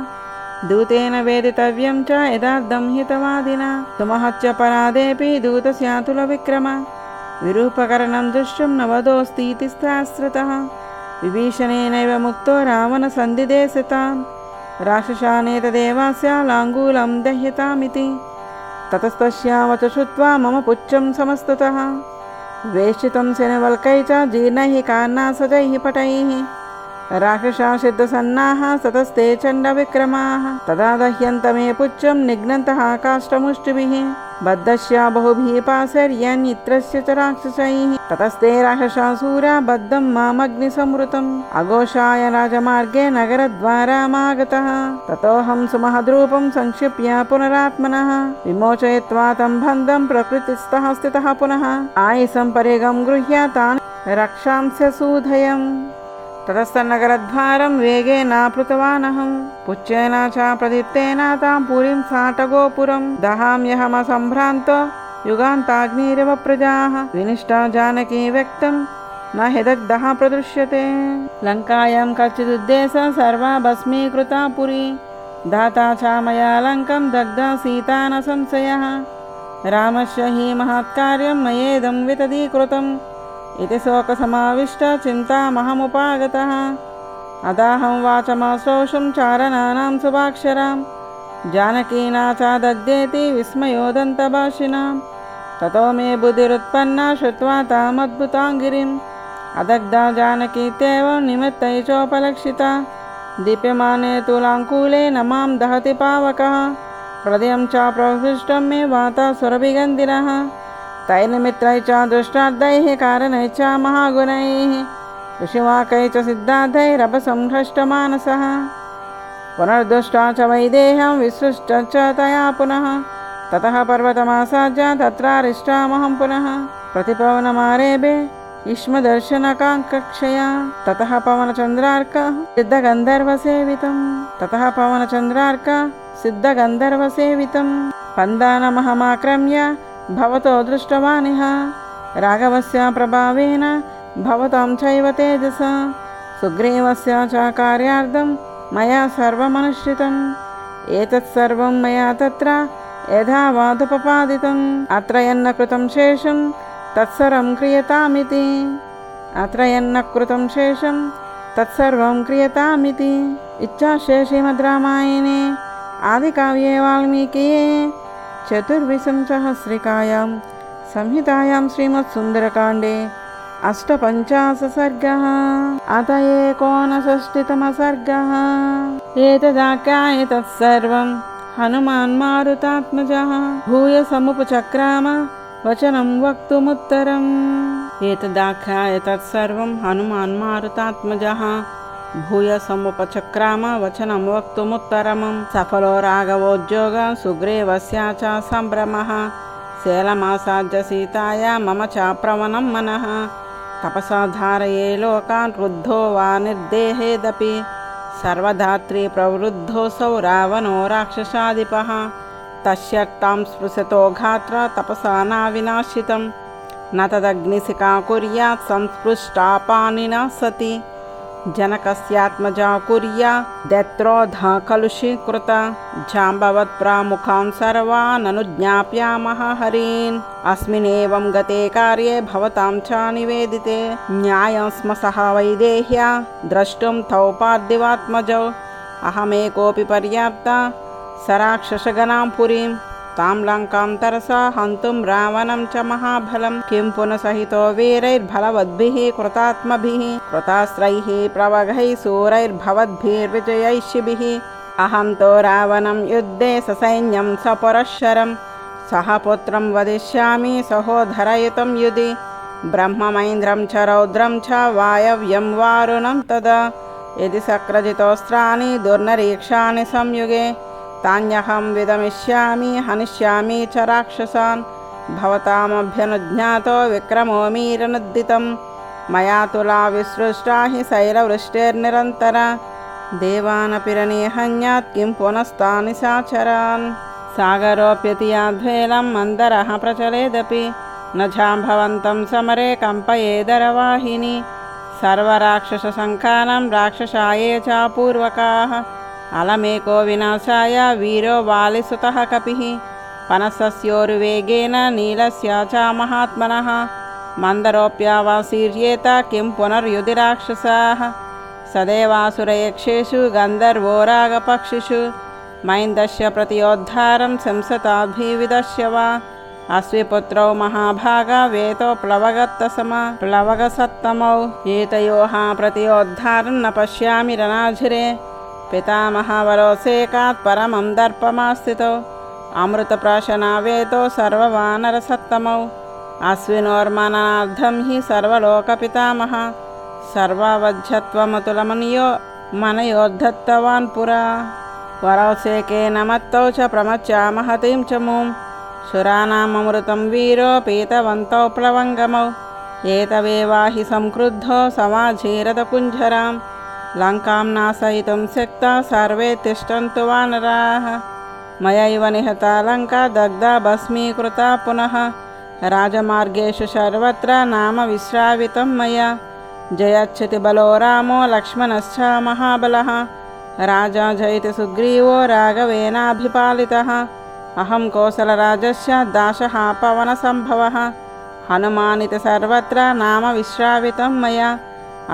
दूतेन वेदितव्यं च यदार्धं हितवादिना सुमहच्च परादेऽपि दूतस्यातुलविक्रम विरूपकरणं दृष्टुं न वदोऽस्तीति सहस्रतः। विभीषणेनैव मुक्तो रावणसन्धिदेशतान् राक्षसानेतदेवास्य लाङ्गूलं दह्यतामिति ततस्तस्या वच श्रुत्वा मम पुच्छं समस्ततः वेष्टितं शनवल्कैः च जीर्णैः कार्णासजैः पटैः राक्षसा सिद्धसन्नाः ततस्ते चण्डविक्रमाः तदा दह्यन्त मे पुच्छं निघ्नन्तः काष्ठमुष्टिभिः बद्धस्य बहुभिः पाशैर्यन्नित्रस्य च राक्षसैः ततस्ते राक्षसासूरा बद्धं मामग्निसंवृतम् अघोषाय राजमार्गे नगरद्वारामागतः ततोऽहं सुमहद्रूपं संक्षिप्य पुनरात्मनः विमोचयित्वा तं बन्धं प्रकृतिस्थः स्थितः पुनः आयुषं परिगं गृह्य तान् रक्षांस्य सूधयम् ततस्तन्नगरद्वारं वेगेनाप्लुतवानहं पुच्छेन च प्रदीप्तेन तां पुरीं साटगोपुरं दहाम्यहमसम्भ्रान्तो युगान्ताग्निरिव प्रजाः विनिष्टा जानकी व्यक्तं न हि दग्धः प्रदृश्यते लङ्कायां कच्चिदुद्देशः सर्वा भस्मीकृता पुरी दाता च मया लङ्कं दग्धा सीता न संशयः रामस्य हि महत्कार्यं मयेदं वितदीकृतम् इति शोकसमाविष्टा चिन्तामहमुपागतः। अदाहं वाचमाश्रोषं चारणानां शुभाक्षरां जानकीना चादग्धेति विस्मयोदन्तभाषिणां। ततो मे बुद्धिरुत्पन्ना श्रुत्वा तामद्भुतां गिरिम्। अदग्धा जानकीत्येव निमित्तै चोपलक्षिता दीप्यमाने तुलाङ्कूले न मां दहति पावकः। हृदयं च प्रहृष्टं मे वाता सुरभिगन्धिनः तैर्निमित्तैः च दुष्टार्थैः कारणैः च महागुणैः ऋषिवाकैः च सिद्धार्थैरपसंहृष्टमानसः। पुनर्दुष्टा च वैदेहं विसृष्ट च तया पुनः। ततः पर्वतमासाद्य तत्रारिष्टामहं पुनः। प्रतिपवनमारेभे युष्मदर्शनकाङ्क्षया। ततः पवनचन्द्रार्कः सिद्धगन्धर्वसेवितं पन्दानमहमाक्रम्य भवतो दृष्टवानिह। राघवस्य प्रभावेन भवतां चैव तेजसा सुग्रीवस्य च कार्यार्थं मया सर्वमनुष्ठितम्। एतत् सर्वं मया तत्र यथावदुपपादितम्। अत्र यन्न कृतं शेषं तत्सर्वं क्रियतामिति। इच्छाशेषे रामायणे आदिकाव्ये वाल्मीकिये चतुर्विंशतिसहस्रिकायां संहितायां श्रीमत्सुन्दरकाण्डे 58 सर्गः। अत 59 सर्गः। एतदाख्याय तत्सर्वं हनुमान् मारुतात्मजः भूय समुपचक्राम वचनं वक्तुमुत्तरम्। एतदाख्याय तत्सर्वं हनुमान् मारुतात्मजः भूय समुपचक्राम वचनं वक्तुमुत्तरम्। सफलो राघवोद्योग सुग्रीवस्य च सम्भ्रमः शैलमासाद्य सीताया मम च प्रवनं मनः। तपसा धारये लोकान् क्रुद्धो वा निर्देहेदपि सर्वधात्री प्रवृद्धोऽसौ रावणो राक्षसाधिपः। तस्यर्तां स्पृशतो घात्र तपसा नाविनाशितं न तदग्निशिखा कुर्यात् संस्पृष्टापानिना सति। जनकस्यात्मजा कुर्या दैत्रोधा कलुषीकृता जाम्बवत् प्रामुखान् सर्वान् अनुज्ञाप्यामः हरीन्। अस्मिन्नेवं गते कार्ये भवतां च निवेदिते न्यायं स्मसः वैदेह्या द्रष्टुं तौ पार्थिवात्मजौ। अहमेकोऽपि पर्याप्ता सराक्षसगणां पुरीं तां लङ्कां तरसा हन्तुं रावणं च महाबलं। किं पुनः सहितो वीरैर्बलवद्भिः कृतात्मभिः कृतास्त्रैः प्रवगैः सूरैर्भवद्भिर्विजयैषिभिः। अहं तो रावणं युद्धे ससैन्यं सपरश्शरं सह पुत्रं वदिष्यामि सहोदरयुतं युधि। ब्रह्ममैन्द्रं च रौद्रं च वायव्यं वारुणं तदा यदि सक्रजितोऽस्त्राणि दुर्निरीक्षाणि संयुगे तान्यहं विदमिष्यामि हनिष्यामि च राक्षसान्। भवतामभ्यनुज्ञातो विक्रमो मीरनुद्दितं मया तुला विसृष्टा हि शैलवृष्टिर्निरन्तरा। देवानपि रनिहन्यात् किं पुनस्तानि साचरान्। सागरोऽप्यति याद्वेलं मन्दरः प्रचलेदपि न जाम्भवन्तं समरे कम्पयेदरवाहिनी। सर्वराक्षससङ्खानं राक्षसाये च पूर्वकाः अलमेको विनाशाय वीरो वालिसुतः कपिः। पनसस्योर्वेगेन नीलस्य च महात्मनः मन्दरोऽप्यावासीर्येत किं पुनर्युधि राक्षसाः। सदेवासुरयक्षेषु गन्धर्वो रागपक्षिषु मैन्दस्य प्रतियोद्धारं संसताभिविदस्य वा। अश्विपुत्रौ महाभागा वेतो प्लवगसत्तमौ एतयोः प्रतियोद्धारं न पश्यामि रणाझिरे। पितामहवरोसेकात् परमं दर्पमास्थितौ अमृतप्राशनावेतो सर्ववानरसत्तमौ। अश्विनोर्मनार्थं हि सर्वलोकपितामह सर्ववज्झत्वमतुलमनयो मनयोद्धत्तवान् पुरा। वरोसेकेन मत्तौ च प्रमच्यामहतीं च मूं सुराणाममृतं वीरो पीतवन्तौ प्लवङ्गमौ। एतवेवाहि संक्रुद्धो समाझीरतकुञ्जरां लङ्कां नाशयितुं शक्ता सर्वे तिष्ठन्तु वानराः। मयैव निहता लङ्का दग्धा भस्मीकृता पुनः राजमार्गेषु सर्वत्र नाम विश्रावितं मया। जयच्छति बलो रामो लक्ष्मणश्च महाबलः राजा जयति सुग्रीवो राघवेनाभिपालितः। अहं कौसलराजस्य दासः पवनसम्भवः हनुमानिति सर्वत्र नाम विश्रावितं मया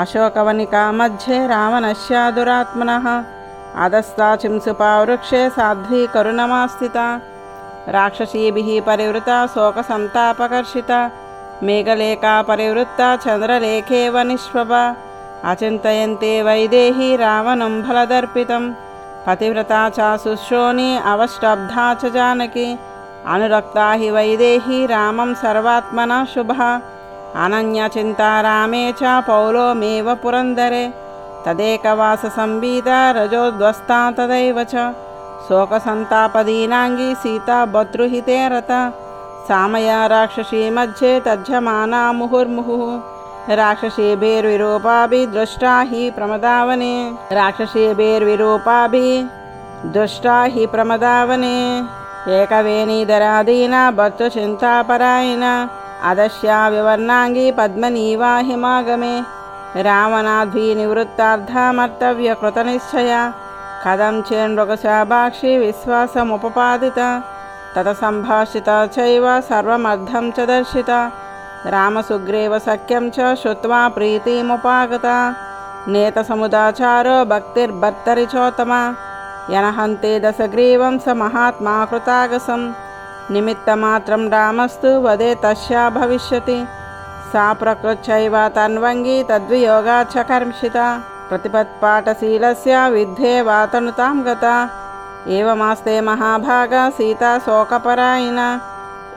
अशोकवनिका मध्ये रावणस्य दुरात्मनः अधस्ता चिंसुपावृक्षे साध्वी करुणमास्थिता राक्षसीभिः परिवृता शोकसन्तापकर्षिता मेघलेखा परिवृत्ता चन्द्रलेखेव निष्प्रभा अचिन्तयन्ते वैदेही रावणं फलदर्पितं पतिव्रता च शुश्रोणी अवष्टब्धा च जानकी अनुरक्ता हि वैदेही रामं सर्वात्मना शुभा अनन्यचिन्ता रामे च पौलोमेव पुरन्दरे तदेकवाससंविदा रजोद्वस्ता तदैव च शोकसन्तापदीनाङ्गी सीता भर्तृहिते रता सामया राक्षसी मध्ये तज्जमाना मुहुर्मुहुः राक्षसीभिर्विरूपाभिः दृष्टा हि प्रमदावने एकवेणीधरादीना भर्तृचिन्तापरायणा अदस्या विवर्णाङ्गी पद्मनीवा हिमागमे रावणाद्विनिवृत्तार्थमर्तव्यकृतनिश्चया कथं चेन्मृगशाभाक्षी विश्वासमुपपादिता ततसम्भाषिता चैव सर्वमर्धं च दर्शिता रामसुग्रीवसख्यं च श्रुत्वा प्रीतिमुपागता नेतसमुदाचारो भक्तिर्भर्तरिचोत्तमा यनहन्ते दशग्रीवं स महात्मा कृतागसं निमित्तमात्रं रामस्तु वदे तस्या भविष्यति सा प्रकृत्यैव तन्वङ्गी तद्वियोगा च कर्मशिता प्रतिपत्पाठशीलस्य विद्धे वातनुतां गता एवमास्ते महाभागा सीता शोकपरायणा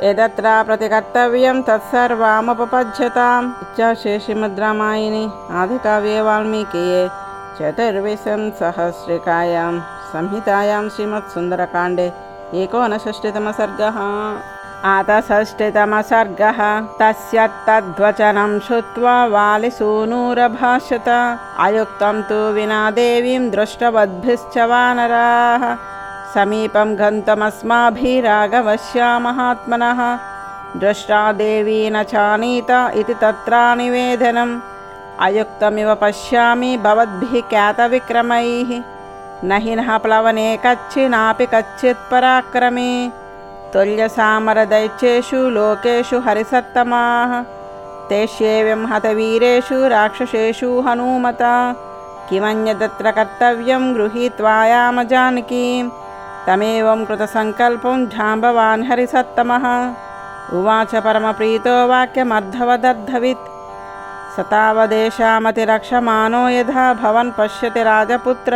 यदत्र प्रतिकर्तव्यं तत्सर्वमुपपज्यताम् श्रीमद्रामायणे आदिकाव्ये वाल्मीकिये चतुर्विंशतिसहस्रिकायां संहितायां श्रीमत्सुन्दरकाण्डे 69तमः सर्गः। आत 6तमः सर्गः। तस्य तद्वचनं श्रुत्वा वालिसूनुरभाषत अयुक्तं तु विना देवीं दृष्टवद्भिश्च वानराः समीपं गन्तुमस्माभिराघवस्य महात्मनः दृष्टा देवी न चानीता इति तत्र निवेदनम् अयुक्तमिव पश्यामि भवद्भिः ख्यातविक्रमैः न हि नः प्लवने कच्चिनापि कच्चित् पराक्रमे तुल्यसामरदैत्येषु लोकेषु हरिसत्तमाः तेष्येवं हतवीरेषु राक्षसेषु हनूमता किमन्यदत्र कर्तव्यं गृहीत्वायाम जानकीं तमेवं कृतसङ्कल्पं जाम्बवान् हरिसत्तमः उवाच परमप्रीतो वाक्यमर्धवदर्धवित् स तावदेशामतिरक्षमाणो यथा भवन् पश्यति राजपुत्र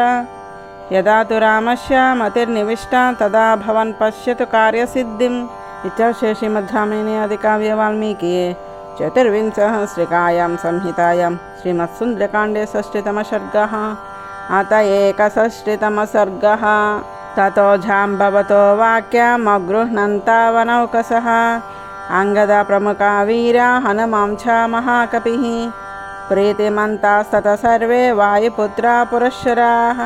यदा तु रामस्य मतिर्निविष्टा तदा भवन् पश्यतु कार्यसिद्धिम् इत्यार्षे श्रीमद्रामायणे आदिकाव्ये वाल्मीकिये चतुर्विंशतिसहस्रिकायां संहितायां श्रीमत्सुन्दरकाण्डे 6तमः सर्गः। अत 61तमः सर्गः। ततो जाम्बवतो वाक्यमगृह्णन्तावनौकसः अङ्गदप्रमुखा वीरा हनुमां च महाकपिः प्रीतिमन्तास्ततः सर्वे वायुपुत्रा पुरश्शराः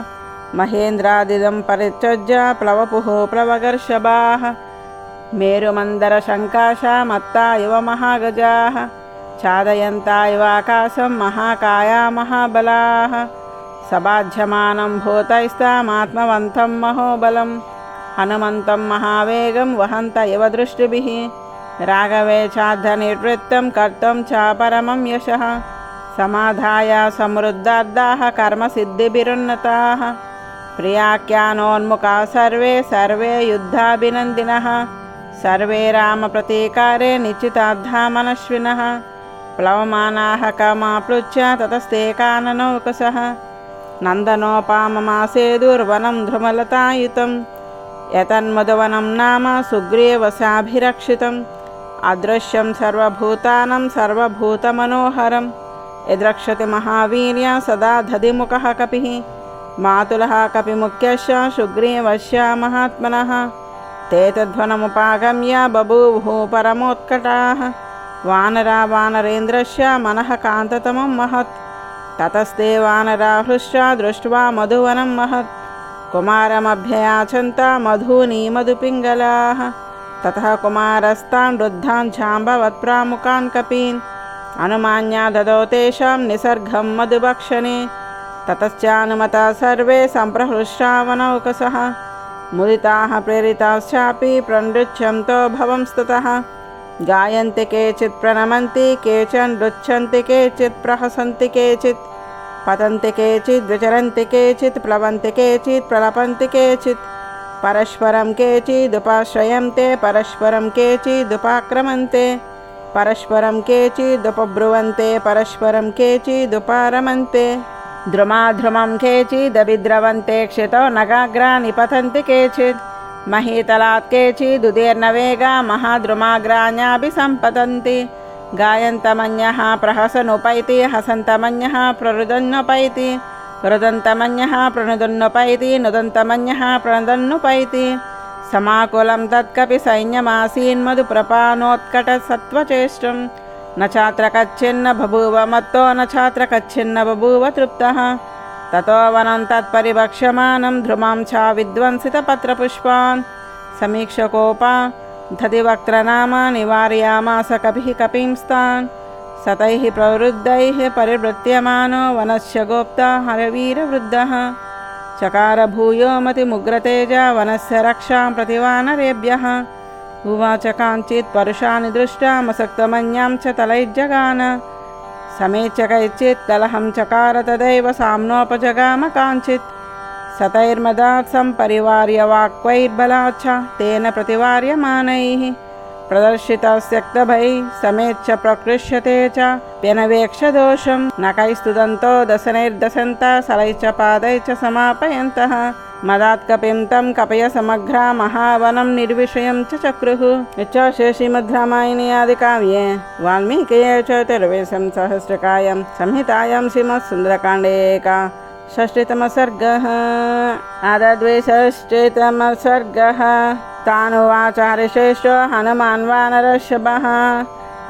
महेन्द्रादिदं परित्यज्य प्लवपुः प्लवगर्षभाः मेरुमन्दरशङ्काशा मत्ता इव महागजाः चादयन्ता इव आकाशं महाकाया महाबलाः सबाध्यमानं भूतैस्तामात्मवन्तं महोबलं हनुमन्तं महावेगं वहन्त इव दृष्टिभिः राघवे चार्धनिवृत्तं कर्तुं च परमं यशः समाधाय समृद्धार्दाः कर्मसिद्धिभिरुन्नताः प्रियाख्यानोन्मुखा सर्वे युद्धाभिनन्दिनः सर्वे रामप्रतीकारे निश्चितार्था मनस्विनः प्लवमानाः कामाप्लुच्य ततस्ते काननौकसः नन्दनोपाममासेदुर्वनं ध्रुमलतायुतं यतन्मधुवनं नाम सुग्रीवसाभिरक्षितम् अदृश्यं सर्वभूतानां सर्वभूतमनोहरं यद्रक्षति महावीर्य सदा दधिमुखः कपिः मातुलः कपिमुख्यश्च सुग्रीवस्य महात्मनः ते तद्वनमुपागम्य बभूवुः परमोत्कटाः वानरा वानरेन्द्रस्य मनः कान्ततमं महत् ततस्ते वानरा हृष्टा दृष्ट्वा मधुवनं महत् कुमारमभ्ययाचन्त मधूनि मधुपिङ्गलाः ततः कुमारस्तान् वृद्धान् जाम्बवत्प्रामुखान् कपीन् अनुमान्या ददौ तेषां निसर्गं मधुभक्षणे ततश्चानुमता सर्वे सम्प्रहृष्टावनौकसः मुदिताः प्रेरिताश्चापि प्रनृत्यन्तो भवंस्ततः गायन्ति केचित् प्रणमन्ति केचन नृच्छन्ति केचित् प्रहसन्ति केचित् पतन्ति केचित् विचरन्ति केचित् प्लवन्ति केचित् प्रलपन्ति केचित् परस्परं केचिदुपाश्रयन्ते परस्परं केचिदुपाक्रमन्ते परस्परं केचिदुपब्रुवन्ते परस्परं केचिदुपारमन्ते द्रुमाद्रुमं केचिदभिद्रवन्ते क्षितो नगाग्रा निपतन्ति केचित् महीतलात् केचिदुदीर्णवेगा महाद्रुमाग्राण्याभिसम्पतन्ति गायन्तमन्यः प्रहसनुपैति हसन्तमन्यः प्ररुदन्नुपैति रुदन्तमन्यः प्रणुदन्नुपैति नुदन्तमन्यः प्रणुदन्नुपैति समाकुलं तत्कपि सैन्यमासीन्मधुप्रपानोत्कटसत्त्वचेष्टं न चात्र कच्छिन्न बभूव मत्तो न चात्र कच्छिन्न बभूव तृप्तः ततो वनं तत्परिभक्ष्यमानं ध्रुमां च विध्वंसितपत्रपुष्पान् समीक्षकोपा धतिवक्त्रनामा निवारयामास कपिः कपिंस्तान् सतैः प्रवृद्धैः परिवृत्यमानो वनस्य गोप्ता हरवीरवृद्धः चकार भूयो मतिमुग्रतेजा वनस्य रक्षां प्रतिवानरेभ्यः उवाच काञ्चित् परुषाणि दृष्टामसक्तमन्यां च तलैज्जगान समेच्य कैचित् कलहं चकार तदैव साम्नोपजगाम काञ्चित् सतैर्मदात् सम्परिवार्य वाक्वैर्बलाच्च तेन प्रतिवार्यमानैः प्रदर्शितस्यक्तभैः समेच्य प्रकृष्यते च प्यनवेक्ष दोषं नखैस्तुदन्तो दशनैर्दशन्तः सलैश्च पादैश्च समापयन्तः मदात् कपिं तं कपय समग्रा महावनं निर्विषयं च चक्रुः इति श्रीमद्रामायणे आदिकाव्ये वाल्मीकिये चतुर्वेशं सहस्रकायं संहितायां श्रीमत्सुन्दरकाण्डे षष्ठीतमः सर्गः आदद्विषष्ठीतमः सर्गः तानुवाच हरिश्रेष्ठो हनुमान् वानरर्षभः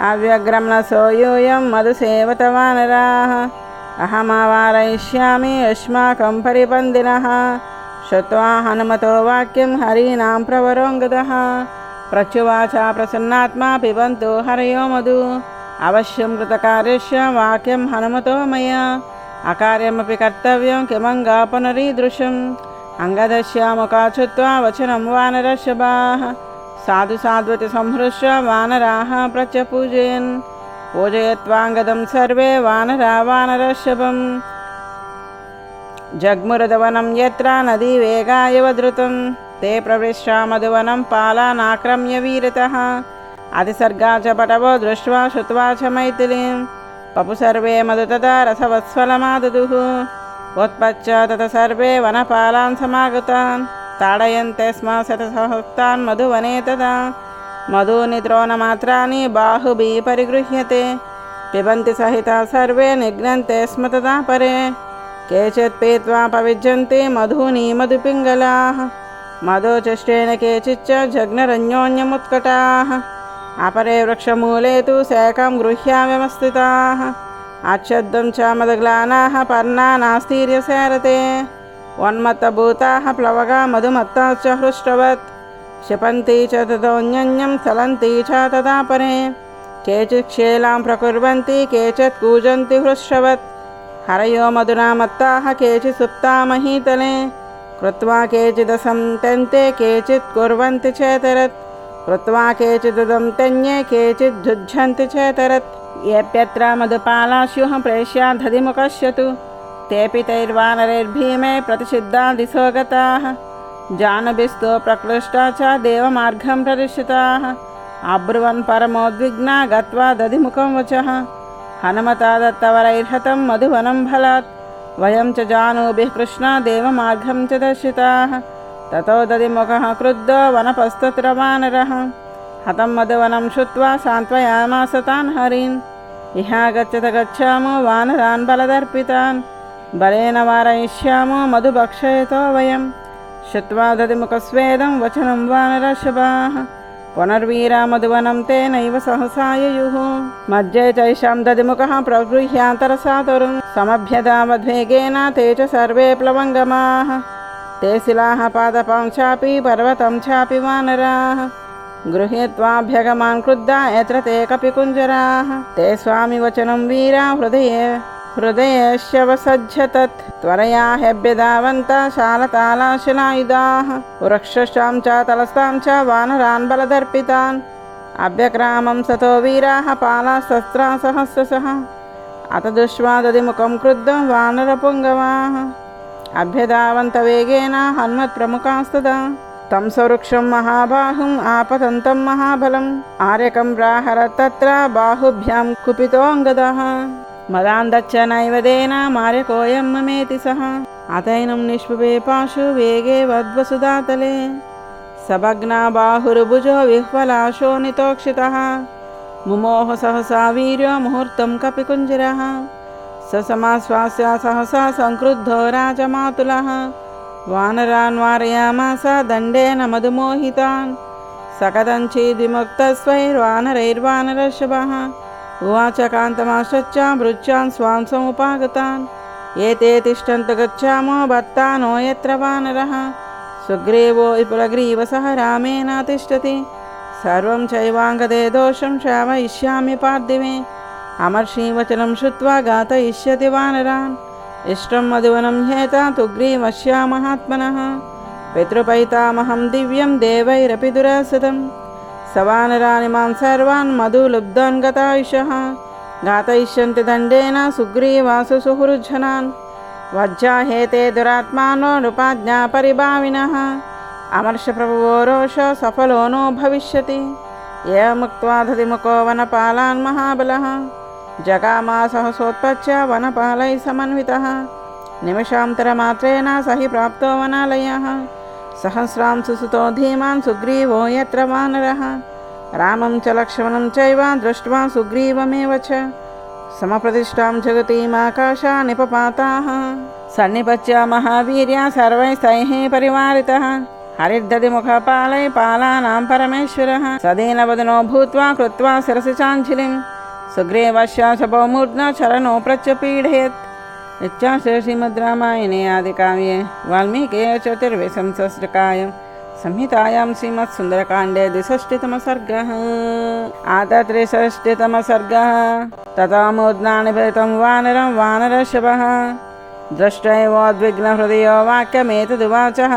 अव्यग्रं न सोऽयूयं मधुसेवत वानराः अहमावारयिष्यामि युष्माकं परिबन्धिनः श्रुत्वा हनुमतो वाक्यं हरीणां प्रवरोऽङ्गदः प्रत्युवाच प्रसन्नात्मा पिबन्तु हरयो मधु अवश्यं कृतकार्यस्य वाक्यं हनुमतो मया अकार्यमपि कर्तव्यं किमङ्गा पुनरीदृशम् अंगदस्य मुखाच्छुत्वा वचनं वानरर्षभाः साधु साध्वति संहृष्य वानराः प्रत्यपूजयन् पूजयित्वाङ्गदं सर्वे वानरा वानरर्षभं जग्मुरुदवनं यत्र नदी वेगायव द्रुतं ते प्रविश्य मधुवनं पालानाक्रम्य वीरतः अतिसर्गा च पटवो दृष्ट्वा श्रुत्वा च मैथिलीं पपु सर्वे मधु तदा रसवत्सलमाददुः उत्पच्च ततः सर्वे वनपालान् समागतान् ताडयन्ते स्म शतसहस्रान् मधुवने तदा मधुनिद्रोणमात्राणि बाहुभिः परिगृह्यते पिबन्ति सहिता सर्वे निघ्नन्ते स्म तदा परे केचित् पीत्वा पविज्यन्ति मधूनि मधुपिङ्गलाः मधुचष्टेन केचिच्च जघ्नरन्योन्यमुत्कटाः अपरे वृक्षमूले तु शैकं गृह्याव्यवस्थिताः आच्छद्दं च मदग्लानाः पर्णानास्तीर्यसारते उन्मत्तभूताः प्लवगा मधुमत्ताश्च हृष्टवत् क्षिपन्ति च ततोऽन्यन्यं चलन्ति च तदा परे केचित् क्षेलां प्रकुर्वन्ति केचित् कूजन्ति हृष्टवत् हरयो मधुना मत्ताः केचित् सुप्ता महीतले कृत्वा केचिदसंतन्ते केचित् कुर्वन्ति चेतरत् कृत्वा केचिदुदन्तन्ये केचित् जुज्झन्ति चेतरत् येऽप्यत्र मधुपालास्युः प्रेष्या दधिमुखस्य तु तेऽपि तैर्वानरैर्भीमे प्रतिषिद्धा दिशो गताः जानुभिस्तु प्रक्लिष्टा च देवमार्गं प्रदिशिताः अब्रुवन् परमोद्विग्ना गत्वा दधिमुखं वचः हनुमता दत्तवरैर्हतं मधुवनं फलात् वयं च जानुभिः कृष्णा देवमार्गं च दर्शिताः ततो दधिमुखः क्रुद्धो वनपस्तत्र वानरः हतं मधुवनं श्रुत्वा सान्त्वयामास तान् हरीन् इह गच्छत गच्छामो वानरान् बलदर्पितान् बलेन वारयिष्यामो मधुभक्षयतो वयं श्रुत्वा दधिमुखस्वेदं वचनं वानरर्षभाः पुनर्वीरा मधुवनं तेनैव सहसायुः मध्ये चैषां दधिमुखः प्रगृह्यान्तरसातुरुं समभ्यदावद्वेगेन ते च सर्वे प्लवङ्गमाः ते शिलाः पादपां चापि पर्वतं चापि वानराः गृहीत्वाभ्यगमान् क्रुद्धा यत्र ते कपिकुञ्जराः ते स्वामि वचनं वीरा हृदयेष्यवसज्जतत् त्वरया हेभ्यधावन्तः शालतालाशिलायुधाः वृक्षां च तलस्तां च वानरान् बलदर्पितान् अभ्यक्रामं सतो वीराः पालाशस्त्रा सहस्रशः अथ दृष्ट्वा दधिमुखं क्रुद्धं वानरपुङ्गवाः अभ्यधावन्तवेगेन हन्मत्प्रमुखास्तदा तं स्ववृक्षं महाबाहुम् आपतन्तं महाबलम् आर्यकं प्राहरत्तत्र बाहुभ्यां कुपितोऽङ्गदः मदान्दच्च नैवदेन मार्यकोऽयं ममेति सः अतैनं निष्पपे पाशु वेगे वद्वसुधातले सबग्ना बाहुर्भुजो विह्वलाशो नितोक्षितः मुमोह सहसा वीर्यो मुहूर्तं कपिकुञ्जरः ससमाश्वास्य सहसा संक्रुद्धो राजमातुलः वानरान् वारयामास दण्डेन मधुमोहितान् सकदञ्चिद्विमुक्तस्वैर्वानरैर्वानरर्षभः उवाच कान्तमाश्च मृच्छान् स्वां समुपागतान् एते तिष्ठन्तु गच्छामो भत्तानो यत्र वानरः सुग्रीवो विपुलग्रीवसह रामेण तिष्ठति सर्वं चैवाङ्गदे दोषं श्रावयिष्यामि पार्थिवे अमर्षीवचनं श्रुत्वा घातयिष्यति वानरान् इष्टं मधुवनं ह्येता तुग्रीवस्य महात्मनः पितृपैतामहं दिव्यं देवैरपि दुरासतं स वानराणि मां सर्वान् मधुलुब्धान् गतायुषः घातयिष्यन्ति दण्डेन सुग्रीवासु सुहृज्जनान् वज्जाहेते दुरात्मानो नृपाज्ञापरिभाविनः अमर्षप्रभवो रोष सफलो नो भविष्यति एवमुक्त्वा दधिमुखो वनपालान् महाबलः जगामासहसोत्पच्य वनपालैः समन्वितः निमिषान्तरमात्रेण स हि प्राप्तो वनालयः सहस्रांशु सुतो धीमान् सुग्रीवो यत्र वानरः रामं च लक्ष्मणं चैव दृष्ट्वा सुग्रीवमेव च समप्रतिष्ठां जगतीमाकाशा निपपाताः सन्निपत्य महावीर्या सर्वैस्तैः परिवारितः हरिर्दधिमुखपालैः पालानां परमेश्वरः सदीनवदनो भूत्वा कृत्वा शिरसि चाञ्जलिं सुग्रीवस्य शपमूर्ध्ना चरणो प्रत्यपीडयत् इच्छाश्री श्रीमद् रामायणे आदिकाव्ये वाल्मीकिः चतुर्विंशतिसहस्रकाय संहितायां श्रीमत्सुन्दरकाण्डे 62तमः सर्गः आत 63तमः सर्गः तथा मूर्ध्नानिभृतं वानरं वानरर्षभः दृष्ट्वैवोद्विग्नहृदयो वाक्यमेतदुवाचः।